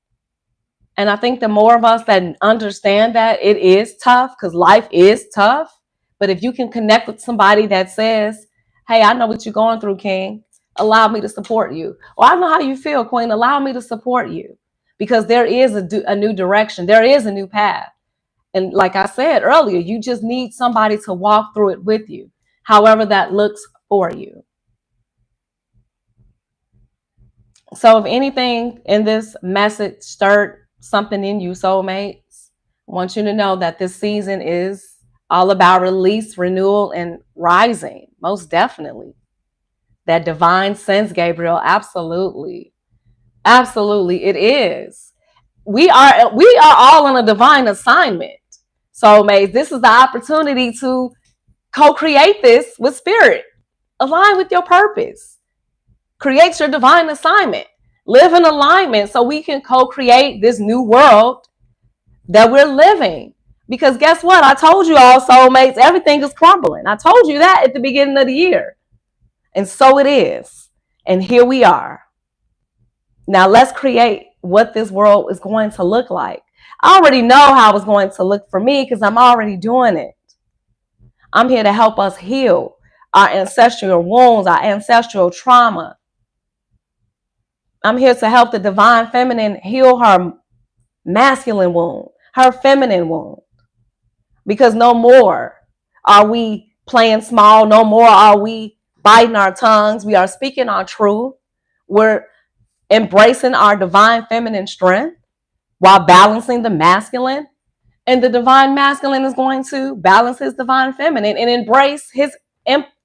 And I think the more of us that understand that it is tough, because life is tough, But if you can connect with somebody that says, hey, I know what you're going through, King. Allow me to support you. Or I know how you feel, Queen. Allow me to support you. Because there is a new direction. There is a new path. And like I said earlier, you just need somebody to walk through it with you, however that looks for you. So if anything in this message stirred something in you, soulmates, I want you to know that this season is all about release, renewal, and rising. Most definitely. That divine sense, Gabriel. Absolutely. Absolutely. It is. We are all on a divine assignment. Soulmates, this is the opportunity to co-create this with spirit. Align with your purpose. Create your divine assignment. Live in alignment so we can co-create this new world that we're living. Because guess what? I told you all, soulmates, everything is crumbling. I told you that at the beginning of the year. And so it is. And here we are. Now let's create what this world is going to look like. I already know how it's going to look for me because I'm already doing it. I'm here to help us heal our ancestral wounds, our ancestral trauma. I'm here to help the divine feminine heal her masculine wound, her feminine wound. Because no more are we playing small. No more are we biting our tongues. We are speaking our truth. We're embracing our divine feminine strength while balancing the masculine. And the divine masculine is going to balance his divine feminine and embrace his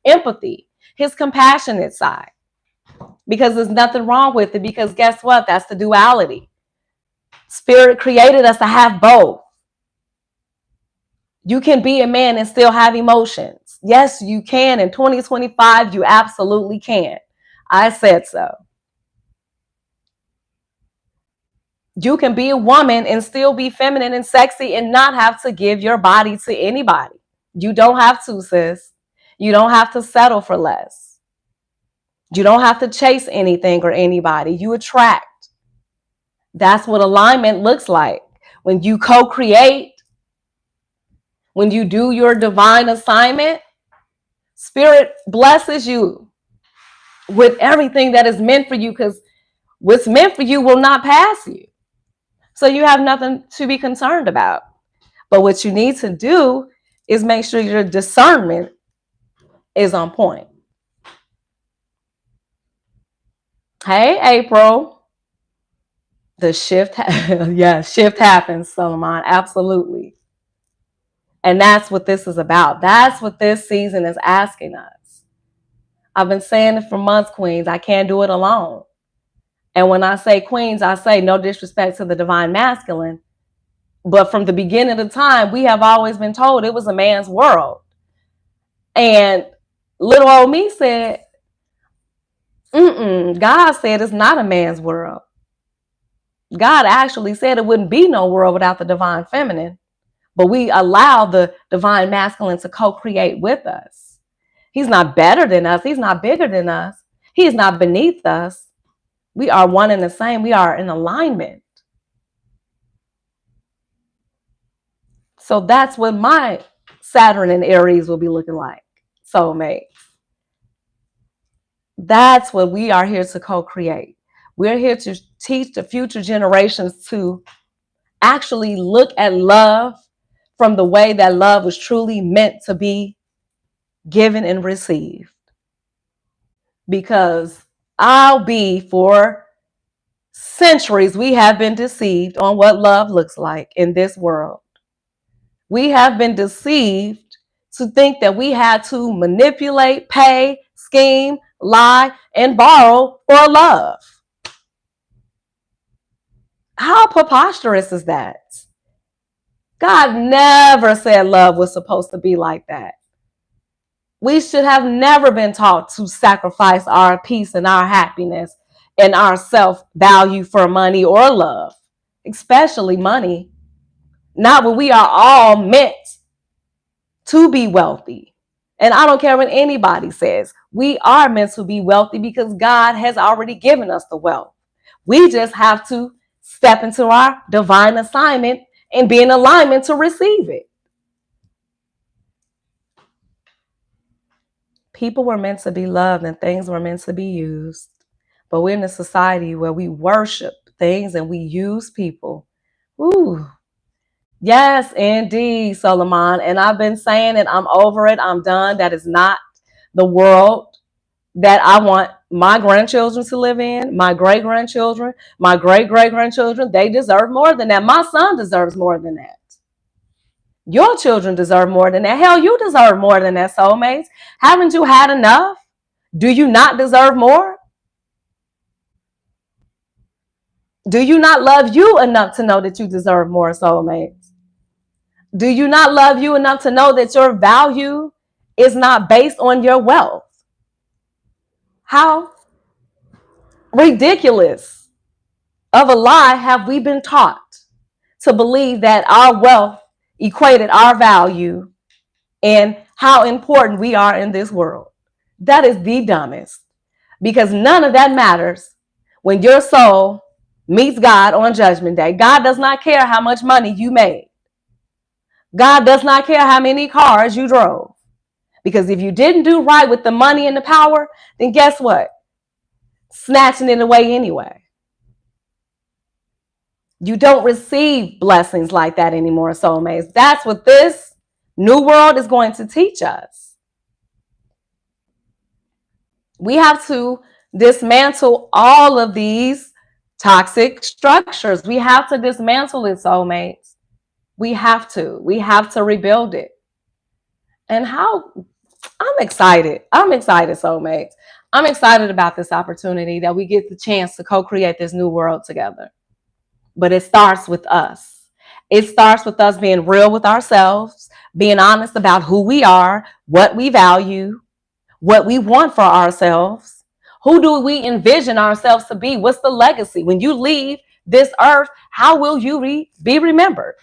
empathy, his compassionate side. Because there's nothing wrong with it. Because guess what? That's the duality. Spirit created us to have both. You can be a man and still have emotions. Yes, you can. In 2025, you absolutely can. I said so. You can be a woman and still be feminine and sexy and not have to give your body to anybody. You don't have to, sis. You don't have to settle for less. You don't have to chase anything or anybody. You attract. That's what alignment looks like. When you co-create, when you do your divine assignment, Spirit blesses you with everything that is meant for you, because what's meant for you will not pass you. So you have nothing to be concerned about. But what you need to do is make sure your discernment is on point. Hey, April. The shift, shift happens, Solomon. Absolutely. And that's what this is about. That's what this season is asking us. I've been saying it for months, Queens. I can't do it alone. And when I say Queens, I say no disrespect to the divine masculine. But from the beginning of time, we have always been told it was a man's world. And little old me said, God said it's not a man's world. God actually said it wouldn't be no world without the divine feminine. But we allow the divine masculine to co-create with us. He's not better than us. He's not bigger than us. He's not beneath us. We are one and the same. We are in alignment. So that's what my Saturn and Aries will be looking like, soulmate. That's what we are here to co-create. We're here to teach the future generations to actually look at love from the way that love was truly meant to be given and received. Because for centuries, we have been deceived on what love looks like in this world. We have been deceived to think that we had to manipulate, pay, scheme, lie, and borrow for love. How preposterous is that? God never said love was supposed to be like that. We should have never been taught to sacrifice our peace and our happiness and our self-value for money or love, especially money. Not when we are all meant to be wealthy. And I don't care what anybody says. We are meant to be wealthy because God has already given us the wealth. We just have to step into our divine assignment and be in alignment to receive it. People were meant to be loved and things were meant to be used. But we're in a society where we worship things and we use people. Ooh. Yes, indeed, Solomon. And I've been saying it, I'm over it, I'm done. That is not the world that I want my grandchildren to live in, my great grandchildren, my great great grandchildren. They deserve more than that. My son deserves more than that. Your children deserve more than that. Hell, you deserve more than that, soulmates. Haven't you had enough? Do you not deserve more? Do you not love you enough to know that you deserve more, soulmates? Do you not love you enough to know that your value is not based on your wealth? How ridiculous of a lie have we been taught to believe that our wealth equated our value and how important we are in this world? That is the dumbest, because none of that matters when your soul meets God on Judgment Day. God does not care how much money you made. God does not care how many cars you drove. Because if you didn't do right with the money and the power, then guess what? Snatching it away anyway. You don't receive blessings like that anymore, soulmates. That's what this new world is going to teach us. We have to dismantle all of these toxic structures. We have to dismantle it, soulmates. We have to. We have to rebuild it. And how I'm excited. I'm excited, soulmates. I'm excited about this opportunity that we get the chance to co-create this new world together. But it starts with us. It starts with us being real with ourselves, being honest about who we are, what we value, what we want for ourselves. Who do we envision ourselves to be? What's the legacy? When you leave this earth, how will you be remembered?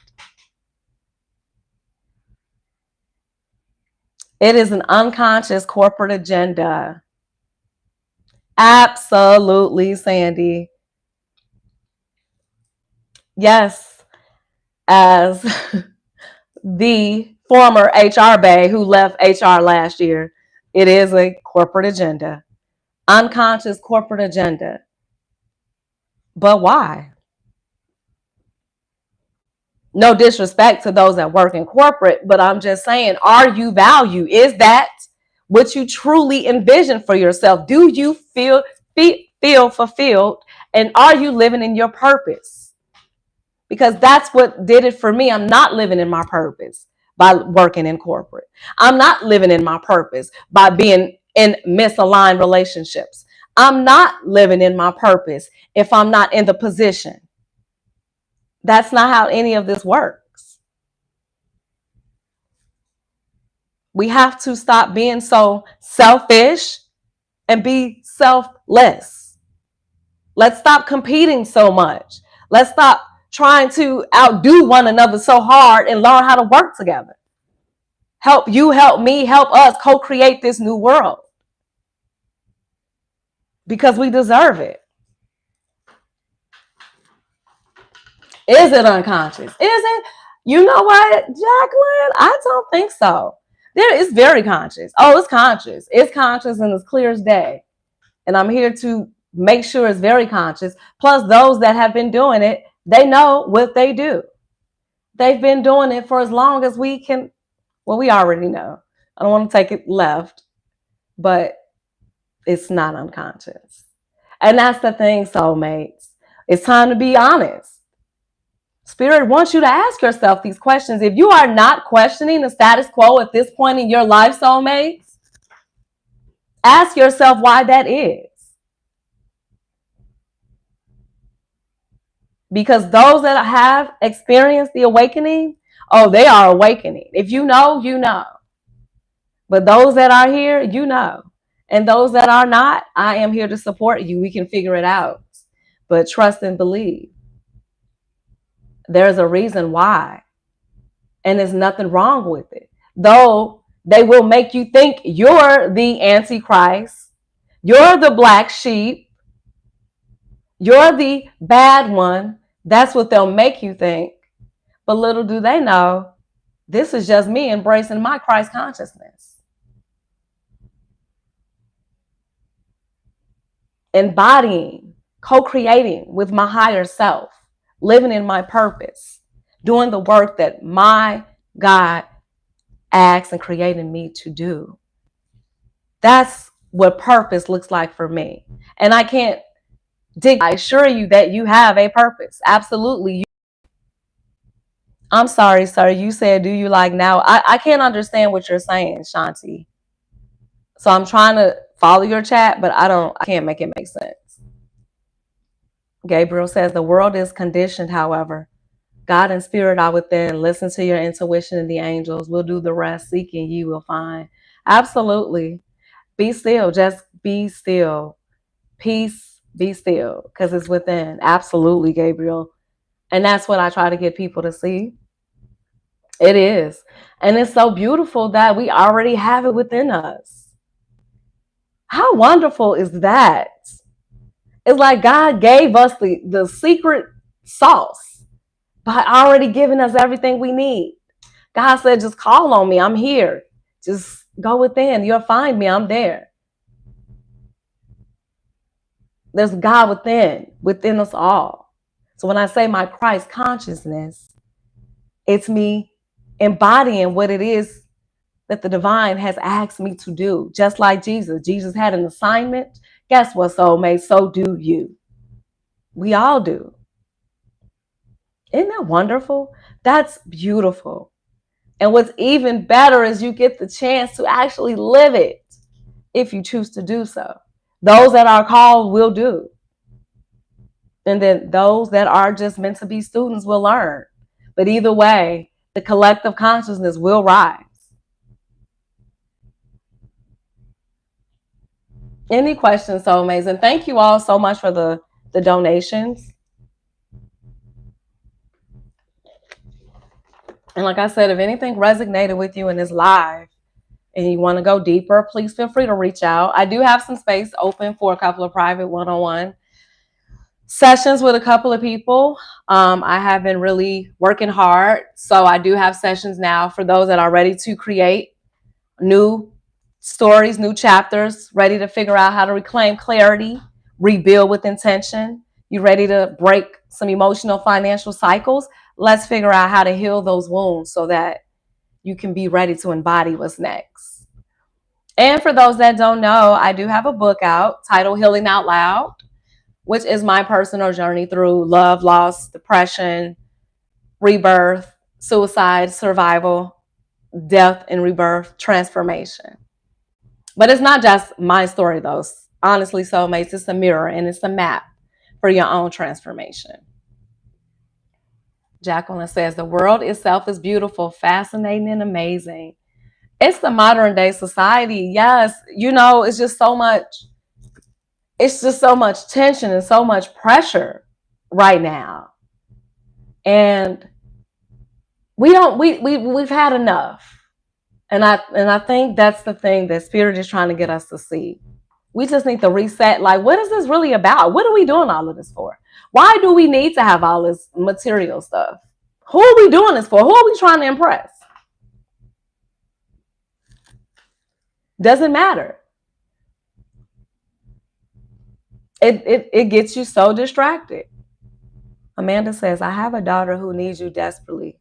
It is an unconscious corporate agenda. Absolutely, Sandy. Yes, as the former HR bae who left HR last year, it is a corporate agenda. Unconscious corporate agenda. But why? No disrespect to those that work in corporate, but I'm just saying, are you value? Is that what you truly envision for yourself? Do you feel fulfilled? And are you living in your purpose? Because that's what did it for me. I'm not living in my purpose by working in corporate. I'm not living in my purpose by being in misaligned relationships. I'm not living in my purpose if I'm not in the position. That's not how any of this works. We have to stop being so selfish and be selfless. Let's stop competing so much. Let's stop trying to outdo one another so hard and learn how to work together. Help you, help me, help us co-create this new world. Because we deserve it. Is it unconscious? Is it? You know what, Jacqueline? I don't think so. It's very conscious. Oh, it's conscious. It's conscious and it's clear as day. And I'm here to make sure it's very conscious. Plus, those that have been doing it, they know what they do. They've been doing it for as long as we can. Well, we already know. I don't want to take it left, but it's not unconscious. And that's the thing, soulmates. It's time to be honest. Spirit wants you to ask yourself these questions. If you are not questioning the status quo at this point in your life, soulmates, ask yourself why that is. Because those that have experienced the awakening, oh, they are awakening. If you know, you know. But those that are here, you know. And those that are not, I am here to support you. We can figure it out. But trust and believe. There's a reason why. And there's nothing wrong with it. Though they will make you think you're the Antichrist, you're the black sheep, you're the bad one. That's what they'll make you think. But little do they know, this is just me embracing my Christ consciousness. embodying, co-creating with my higher self, living in my purpose, doing the work that my God asked and created me to do. That's what purpose looks like for me. And I assure you that you have a purpose. Absolutely. I'm sorry, sir. You said, do you like now? I can't understand what you're saying, Shanti. So I'm trying to follow your chat, but I can't make it make sense. Gabriel says the world is conditioned, however. God and spirit are within. Listen to your intuition and the angels. We'll do the rest. Seeking you will find. Absolutely. Be still. Just be still. Peace, be still, because it's within. Absolutely, Gabriel. And that's what I try to get people to see. It is. And it's so beautiful that we already have it within us. How wonderful is that? It's like God gave us the secret sauce by already giving us everything we need. God said, just call on me. I'm here. Just go within. You'll find me. I'm there. There's God within us all. So when I say my Christ consciousness, it's me embodying what it is that the divine has asked me to do. Just like Jesus. Jesus had an assignment. Guess what, soulmate? So do you. We all do. Isn't that wonderful? That's beautiful. And what's even better is you get the chance to actually live it if you choose to do so. Those that are called will do. And then those that are just meant to be students will learn. But either way, the collective consciousness will rise. Any questions, soulmates? And thank you all so much for the donations. And like I said, if anything resonated with you in this live and you want to go deeper, please feel free to reach out. I do have some space open for a couple of private one-on-one sessions with a couple of people. I have been really working hard. So I do have sessions now for those that are ready to create new stories, new chapters, ready to figure out how to reclaim clarity, rebuild with intention. You ready to break some emotional financial cycles? Let's figure out how to heal those wounds so that you can be ready to embody what's next. And for those that don't know, I do have a book out titled Healing Out Loud, which is my personal journey through love, loss, depression, rebirth, suicide, survival, death and rebirth, transformation. But it's not just my story, though. Honestly, soulmates, it's a mirror and it's a map for your own transformation. Jacqueline says, the world itself is beautiful, fascinating, and amazing. It's the modern day society. Yes, it's just so much tension and so much pressure right now. And we've had enough. And I think that's the thing that Spirit is trying to get us to see. We just need to reset. Like, what is this really about? What are we doing all of this for? Why do we need to have all this material stuff? Who are we doing this for? Who are we trying to impress? Doesn't matter. It gets you so distracted. Amanda says, I have a daughter who needs you desperately,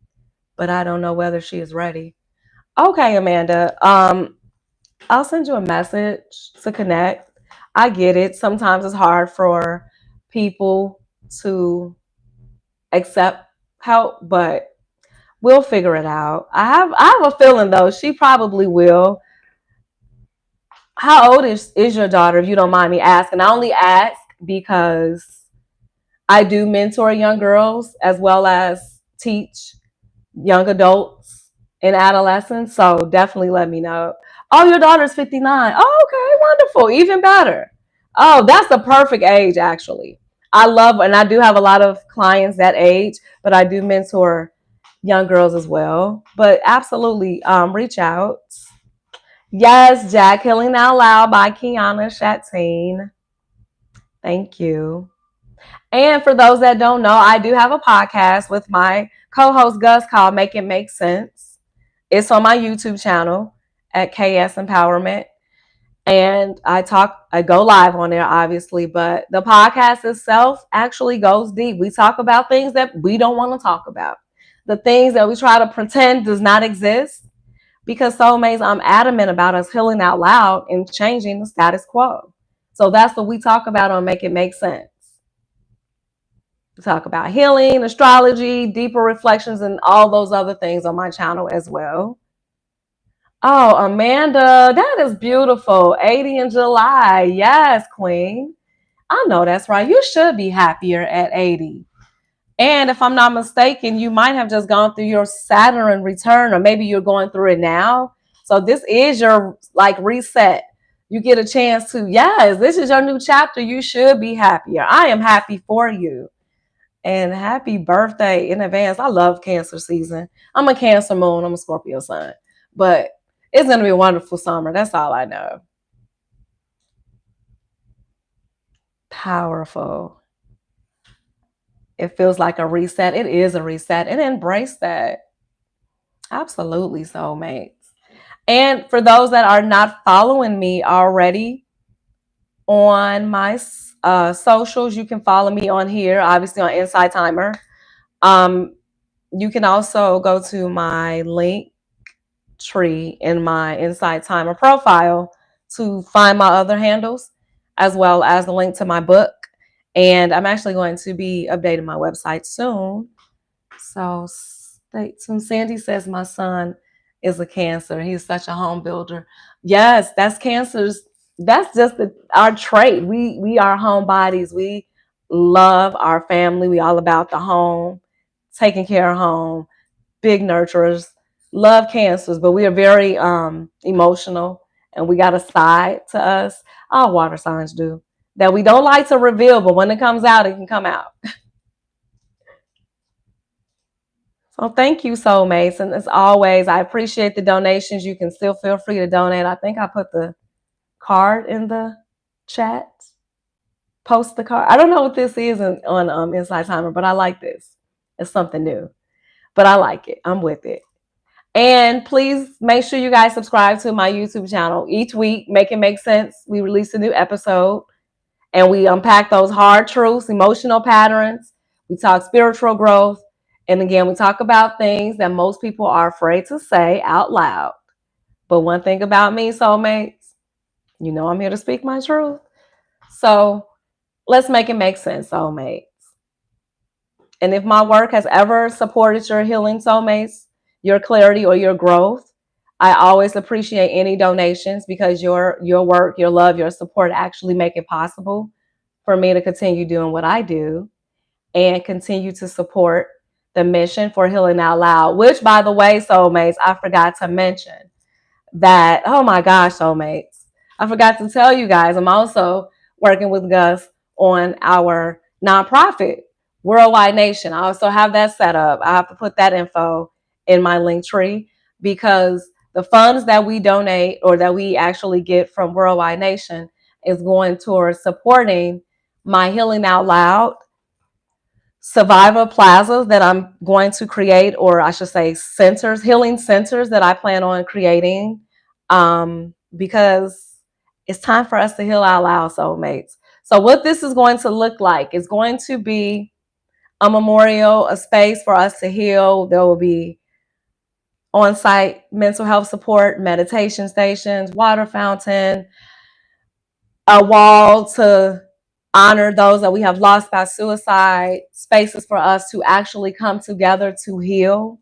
but I don't know whether she is ready. Okay, Amanda. I'll send you a message to connect. I get it. Sometimes it's hard for people to accept help, but we'll figure it out. I have a feeling though she probably will. How old is your daughter, if you don't mind me asking? I only ask because I do mentor young girls as well as teach young adults and adolescents. So definitely let me know. Oh, your daughter's 59. Oh, okay, wonderful. Even better. Oh, that's the perfect age, actually. I love, and I do have a lot of clients that age, but I do mentor young girls as well. But absolutely, reach out. Yes, Jack, Healing Out Loud by Keana Shatteen. Thank you. And for those that don't know, I do have a podcast with my co-host Gus called Make It Make Sense. It's on my YouTube channel at KS Empowerment. And I go live on there, obviously, but the podcast itself actually goes deep. We talk about things that we don't want to talk about, the things that we try to pretend does not exist. Because soulmates, I'm adamant about us healing out loud and changing the status quo. So that's what we talk about on Make It Make Sense. We talk about healing, astrology, deeper reflections, and all those other things on my channel as well. Oh, Amanda, that is beautiful. 80 in July. Yes, Queen. I know that's right. You should be happier at 80. And if I'm not mistaken, you might have just gone through your Saturn return, or maybe you're going through it now. So this is your like reset. You get a chance to, yes, this is your new chapter. You should be happier. I am happy for you. And happy birthday in advance. I love Cancer season. I'm a Cancer moon. I'm a Scorpio sun. But it's going to be a wonderful summer. That's all I know. Powerful. It feels like a reset. It is a reset. And embrace that. Absolutely, soulmates. And for those that are not following me already on my socials, you can follow me on here, obviously on Inside Timer. You can also go to my link tree in my Inside Timer profile to find my other handles, as well as the link to my book. And I'm actually going to be updating my website soon. So stay tuned. Sandy says my son is a Cancer. He's such a home builder. Yes, that's Cancers. That's just our trait. We are homebodies. We love our family. We all about the home, taking care of home, big nurturers. Love Cancers, but we are very emotional, and we got a side to us. All water signs do that we don't like to reveal, but when it comes out, it can come out. So thank you, soulmates. And as always, I appreciate the donations. You can still feel free to donate. I think I put the card in the chat. Post the card. I don't know what this is on Inside Timer, but I like this. It's something new, but I like it. I'm with it. And please make sure you guys subscribe to my YouTube channel. Each week, Make It Make Sense, we release a new episode, and we unpack those hard truths, emotional patterns. We talk spiritual growth. And again, we talk about things that most people are afraid to say out loud. But one thing about me, soulmates, you know I'm here to speak my truth. So let's make it make sense, soulmates. And if my work has ever supported your healing, soulmates, your clarity, or your growth, I always appreciate any donations, because your work, your love, your support actually make it possible for me to continue doing what I do and continue to support the mission for Healing Out Loud, which, by the way, soulmates, I forgot to mention that, oh my gosh, soulmates, I forgot to tell you guys, I'm also working with Gus on our nonprofit, Worldwide Nation. I also have that set up. I have to put that info in my link tree, because the funds that we donate, or that we actually get from Worldwide Nation, is going towards supporting my Healing Out Loud survivor plazas that I'm going to create, or I should say centers, healing centers that I plan on creating, because it's time for us to heal out loud, soulmates. So what this is going to look like is going to be a memorial, a space for us to heal. There will be on-site mental health support, meditation stations, water fountain, a wall to honor those that we have lost by suicide, spaces for us to actually come together to heal,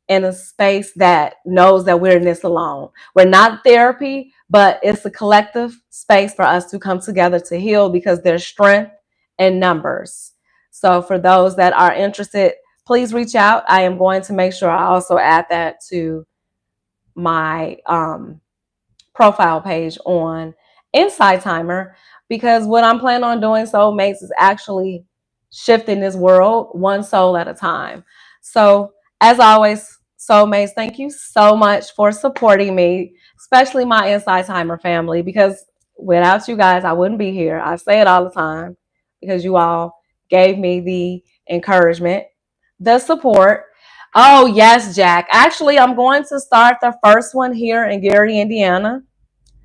in a space that knows that we're in this alone. We're not therapy, but it's a collective space for us to come together to heal, because there's strength in numbers. So for those that are interested, please reach out. I am going to make sure I also add that to my profile page on Inside Timer, because what I'm planning on doing, soulmates, is actually shifting this world one soul at a time. So as always, soulmates, thank you so much for supporting me, especially my Inside Timer family, because without you guys, I wouldn't be here. I say it all the time, because you all gave me the encouragement, the support. Oh yes, Jack. Actually, I'm going to start the first one here in Gary, Indiana.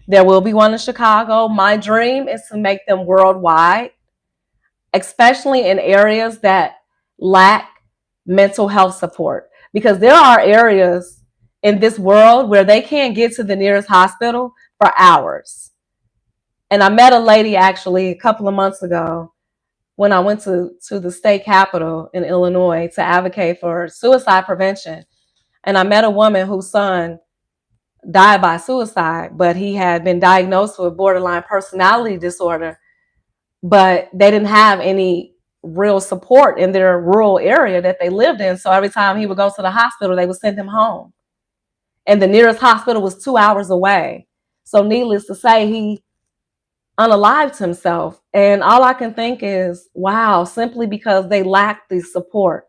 There will be one in Chicago. My dream is to make them worldwide, especially in areas that lack mental health support. Because there are areas in this world where they can't get to the nearest hospital for hours. And I met a lady actually a couple of months ago when I went to the state capitol in Illinois to advocate for suicide prevention. And I met a woman whose son died by suicide, but he had been diagnosed with borderline personality disorder, but they didn't have any real support in their rural area that they lived in. So every time he would go to the hospital, they would send him home. And the nearest hospital was 2 hours away. So needless to say, he unalived himself. And all I can think is, wow, simply because they lacked the support.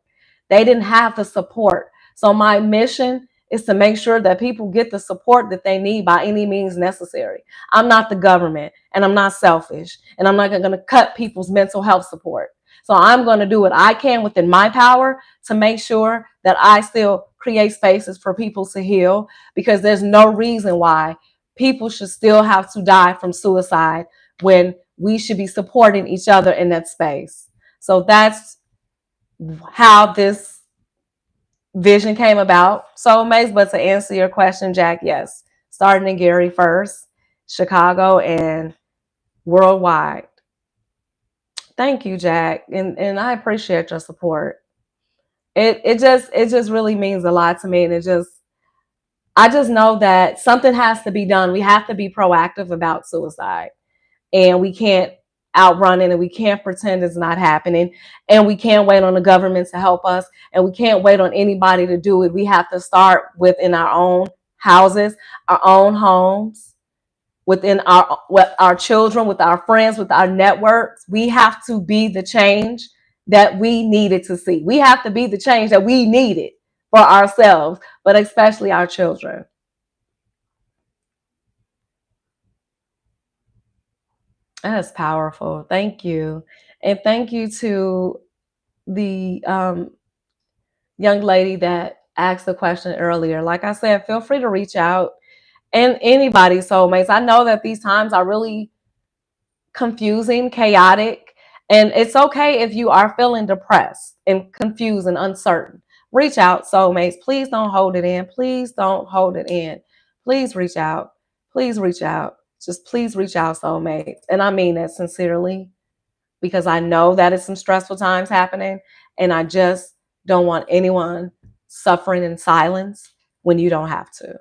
They didn't have the support. So my mission is to make sure that people get the support that they need by any means necessary. I'm not the government, and I'm not selfish, and I'm not going to cut people's mental health support. So I'm going to do what I can within my power to make sure that I still create spaces for people to heal, because there's no reason why people should still have to die from suicide when we should be supporting each other in that space. So that's how this vision came about. So amazed, but to answer your question, Jack, yes, starting in Gary first, Chicago, and worldwide. Thank you, Jack, and I appreciate your support. It just really means a lot to me, and I just know that something has to be done. We have to be proactive about suicide, and we can't outrun it, and we can't pretend it's not happening, and we can't wait on the government to help us, and we can't wait on anybody to do it. We have to start within our own houses, our own homes, within our children, with our friends, with our networks. We have to be the change that we needed to see. We have to be the change that we needed for ourselves, but especially our children. That's powerful. Thank you. And thank you to the young lady that asked the question earlier. Like I said, feel free to reach out, and anybody, soulmates. I know that these times are really confusing, chaotic, and it's okay if you are feeling depressed and confused and uncertain. Reach out, soulmates. Please don't hold it in. Please don't hold it in. Please reach out. Please reach out. Just please reach out, soulmates. And I mean that sincerely, because I know that it's some stressful times happening, and I just don't want anyone suffering in silence when you don't have to.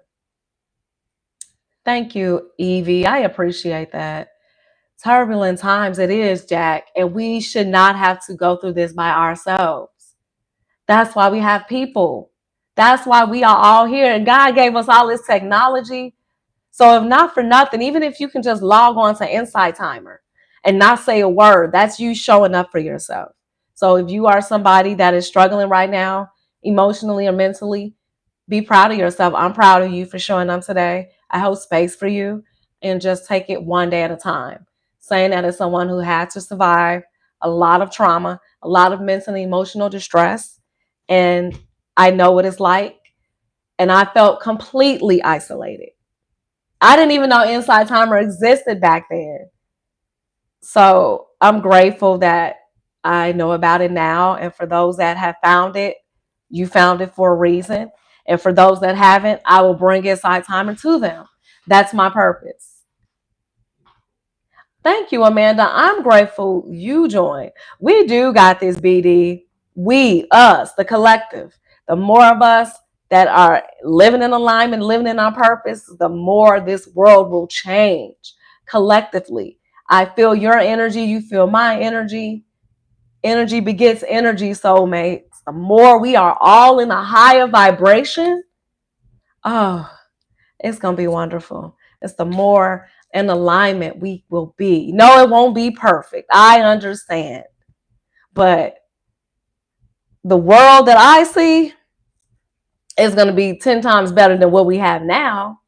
Thank you, Evie. I appreciate that. Turbulent times it is, Jack, and we should not have to go through this by ourselves. That's why we have people. That's why we are all here. And God gave us all this technology. So if not for nothing, even if you can just log on to Insight Timer and not say a word, that's you showing up for yourself. So if you are somebody that is struggling right now, emotionally or mentally, be proud of yourself. I'm proud of you for showing up today. I hold space for you, and just take it one day at a time. Saying that as someone who had to survive a lot of trauma, a lot of mental and emotional distress, and I know what it's like. And I felt completely isolated. I didn't even know Inside Timer existed back then. So I'm grateful that I know about it now. And for those that have found it, you found it for a reason. And for those that haven't, I will bring Inside Timer to them. That's my purpose. Thank you, Amanda. I'm grateful you joined. We do got this, BD. We, us, the collective. The more of us that are living in alignment, living in our purpose, the more this world will change collectively. I feel your energy. You feel my energy. Energy begets energy, soulmates. The more we are all in a higher vibration, oh, it's going to be wonderful. It's the more in alignment we will be. No, it won't be perfect. I understand. But the world that I see is going to be 10 times better than what we have now,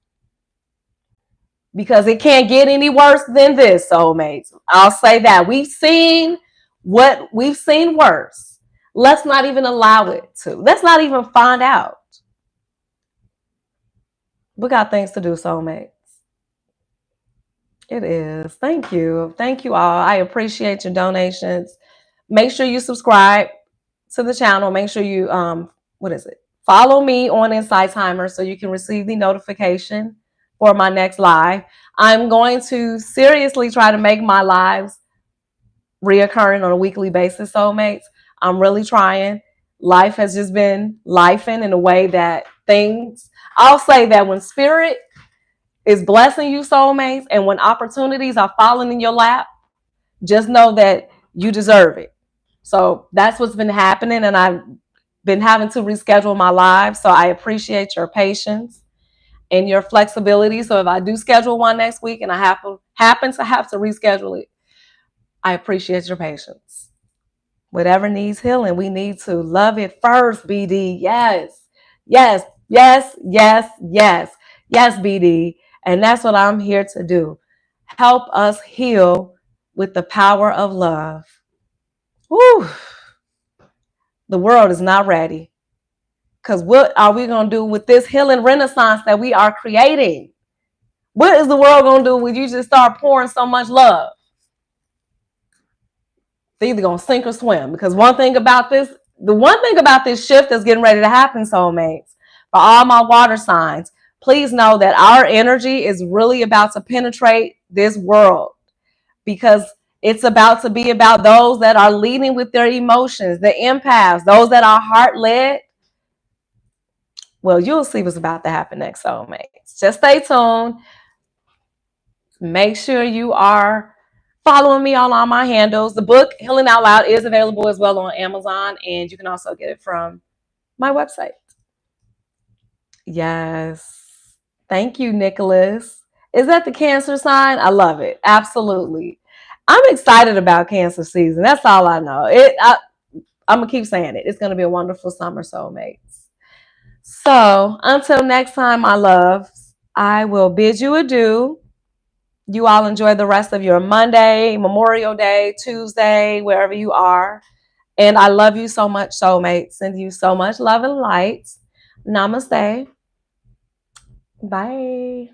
because it can't get any worse than this, soulmates. I'll say that. We've seen worse. Let's not even allow it to. Let's not even find out. We got things to do, soulmates. It is. Thank you. Thank you all. I appreciate your donations. Make sure you subscribe to the channel. Make sure you what is it? Follow me on Insight Timer so you can receive the notification for my next live. I'm going to seriously try to make my lives reoccurring on a weekly basis, soulmates. I'm really trying. Life has just been lifing in a way that things, I'll say that when spirit is blessing you, soulmates, and when opportunities are falling in your lap, just know that you deserve it. So that's what's been happening, and I've been having to reschedule my lives. So I appreciate your patience and your flexibility. So if I do schedule one next week and I happen to have to reschedule it, I appreciate your patience. Whatever needs healing, we need to love it first, BD. Yes, yes, yes, yes, yes, yes, BD. And that's what I'm here to do. Help us heal with the power of love. Woo! The world is not ready. Because what are we going to do with this healing renaissance that we are creating? What is the world going to do when you just start pouring so much love? They're either going to sink or swim. Because the one thing about this shift that's getting ready to happen, soulmates, for all my water signs, please know that our energy is really about to penetrate this world, because it's about to be about those that are leading with their emotions, the empaths, those that are heart led. Well, you'll see what's about to happen next, soulmates. Just stay tuned. Make sure you are following me on all my handles. The book Healing Out Loud is available as well on Amazon, and you can also get it from my website. Yes. Thank you, Nicholas. Is that the Cancer sign? I love it. Absolutely. I'm excited about Cancer season. That's all I know. I'm going to keep saying it. It's going to be a wonderful summer, soulmates. So until next time, my loves, I will bid you adieu. You all enjoy the rest of your Monday, Memorial Day, Tuesday, wherever you are. And I love you so much, soulmates. Send you so much love and light. Namaste. Bye.